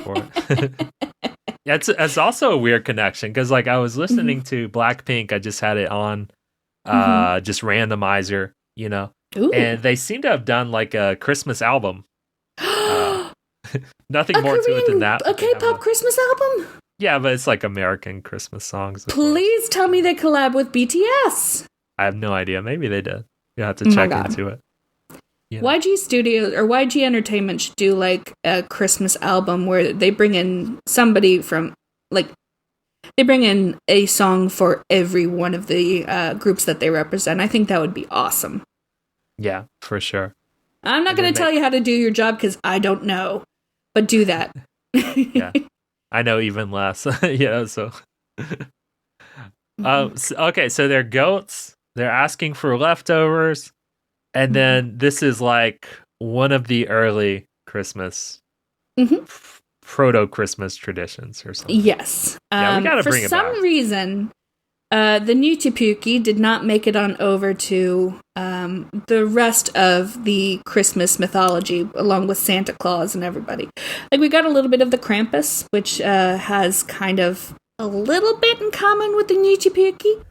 for it. It's also a weird connection because like I was listening to Blackpink. I just had it on just randomizer,
Ooh.
And they seem to have done like a Christmas album. Nothing more to it than that.
A K-pop Christmas album?
Yeah, but it's like American Christmas songs.
Please tell me they collab with BTS.
I have no idea. Maybe they did. You have to check into it.
YG Studios or YG Entertainment should do like a Christmas album where they bring in somebody from they bring in a song for every one of the groups that they represent. I think that would be awesome.
Yeah, for sure.
I'm not going to tell you how to do your job because I don't know, but do that.
Yeah, I know even less. So. Okay, so they're goats. They're asking for leftovers. And then this is like one of the early Christmas, proto-Christmas traditions or something.
Yes.
Yeah, we gotta bring it back.
For some reason, the Utipukki did not make it on over to the rest of the Christmas mythology, along with Santa Claus and everybody. Like, we got a little bit of the Krampus, which has kind of a little bit in common with the Utipukki.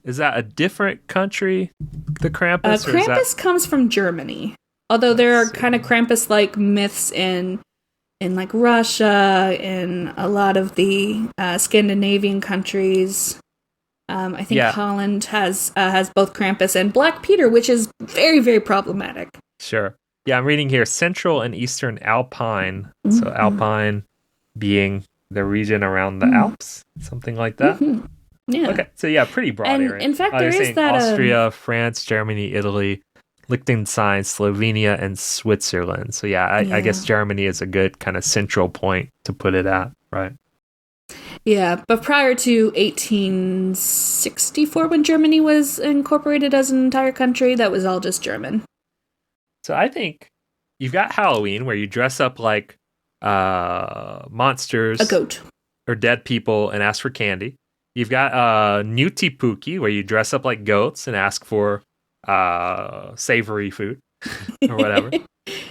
Is that a different country, the Krampus?
Krampus comes from Germany. Although there are kind of Krampus-like myths in like Russia, in a lot of the Scandinavian countries. I think Holland has both Krampus and Black Peter, which is very, very problematic.
Sure. Yeah, I'm reading here Central and Eastern Alpine. So Alpine being the region around the Alps, something like that.
Yeah.
Okay, so yeah, pretty broad
And
area.
in fact, there
you're
is
saying
that,
Austria, France, Germany, Italy, Liechtenstein, Slovenia, and Switzerland. So yeah, I guess Germany is a good kind of central point to put it at, right?
Yeah, but prior to 1864, when Germany was incorporated as an entire country, that was all just German.
So I think you've got Halloween, where you dress up like monsters,
A goat.
or dead people, and ask for candy. You've got Nutipuki, where you dress up like goats and ask for savory food or whatever.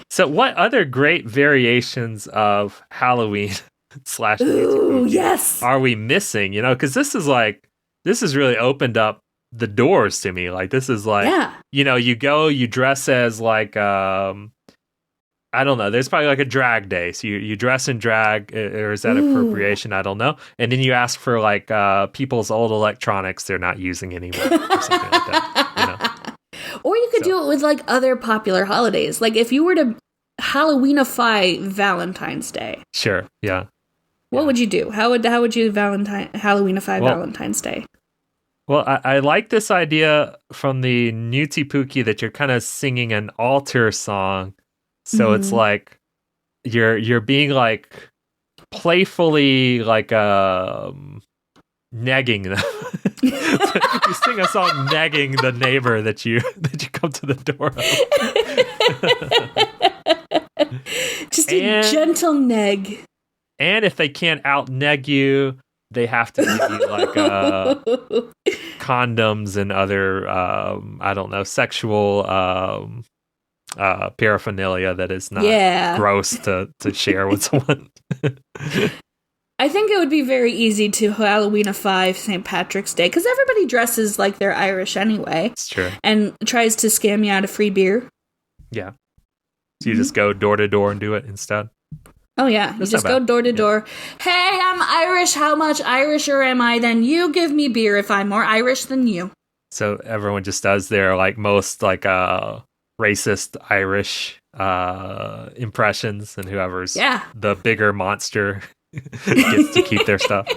So what other great variations of Halloween slash
Ooh,
Nutipuki
yes!
are we missing? You know, because this has really opened up the doors to me. Like, this is like,
Yeah.
you know, you dress as like, I don't know. There's probably like a drag day. So you dress in drag, or is that appropriation? I don't know. And then you ask for like people's old electronics they're not using anymore or something like that. You know?
Or you could do it with like other popular holidays. Like if you were to Halloweenify Valentine's Day,
Sure. Yeah.
what would you do? How would you Halloweenify Valentine's Day?
Well, I like this idea from the Nutipuki that you're kind of singing an altar song. So it's like you're being like playfully like negging them. You sing a song negging the neighbor that you come to the door of.
Just a gentle neg.
And if they can't out neg you, they have to give you like condoms and other I don't know, sexual paraphernalia that is not gross to share with someone.
I think it would be very easy to Halloweenify St. Patrick's Day because everybody dresses like they're Irish anyway.
It's true.
And tries to scam you out of free beer.
Yeah. So you just go door to door and do it instead.
Oh yeah,
That's
you just go door to door. Hey, I'm Irish. How much Irisher am I than you? Give me beer if I'm more Irish than you.
So everyone just does their like most like racist Irish impressions, and whoever's the bigger monster gets to keep their stuff.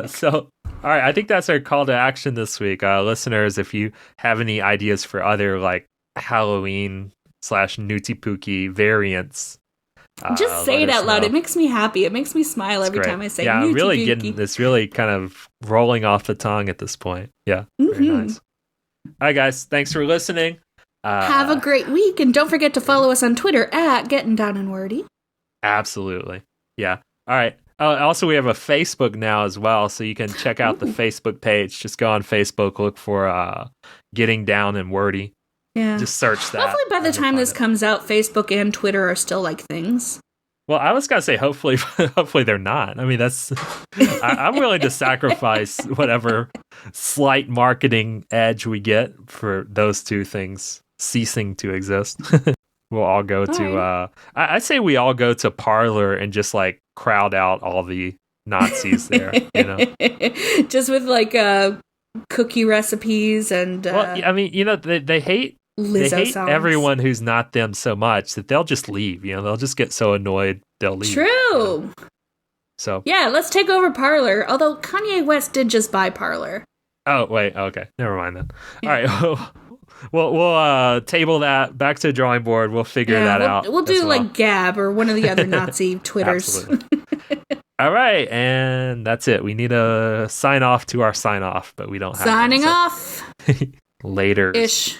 So, all right, I think that's our call to action this week. Listeners, if you have any ideas for other like Halloween / Nutipuki variants,
just say it out loud. It makes me happy. It makes me smile every time I say Nutipuki.
Yeah, really getting this really kind of rolling off the tongue at this point. Yeah, very nice. All right, guys, thanks for listening.
Have a great week, and don't forget to follow us on Twitter at Getting Down and Wordy.
Absolutely. Yeah. All right. Also, we have a Facebook now as well, so you can check out the Facebook page. Just go on Facebook, look for Getting Down and Wordy.
Yeah.
Just search that.
Hopefully by the time this comes out, Facebook and Twitter are still like things.
Well, I was gonna say hopefully they're not. I mean, that's I'm willing to sacrifice whatever slight marketing edge we get for those two things ceasing to exist. We'll all go to I'd say we all go to Parler and just like crowd out all the Nazis there, you know.
Just with like cookie recipes and
well, I mean, you know, they hate
Lizzo
they hate
songs.
everyone who's not them so much that they'll just leave. You know, they'll just get so annoyed they'll leave.
True.
You know? So
yeah, let's take over Parler. Although Kanye West did just buy Parler.
Oh wait, okay, never mind then. All right, we'll table that back to the drawing board. We'll figure that out.
We'll do like Gab or one of the other Nazi Twitters.
All right, and that's it. We need a sign off to our sign off, but we don't have
signing off.
Later.
Ish.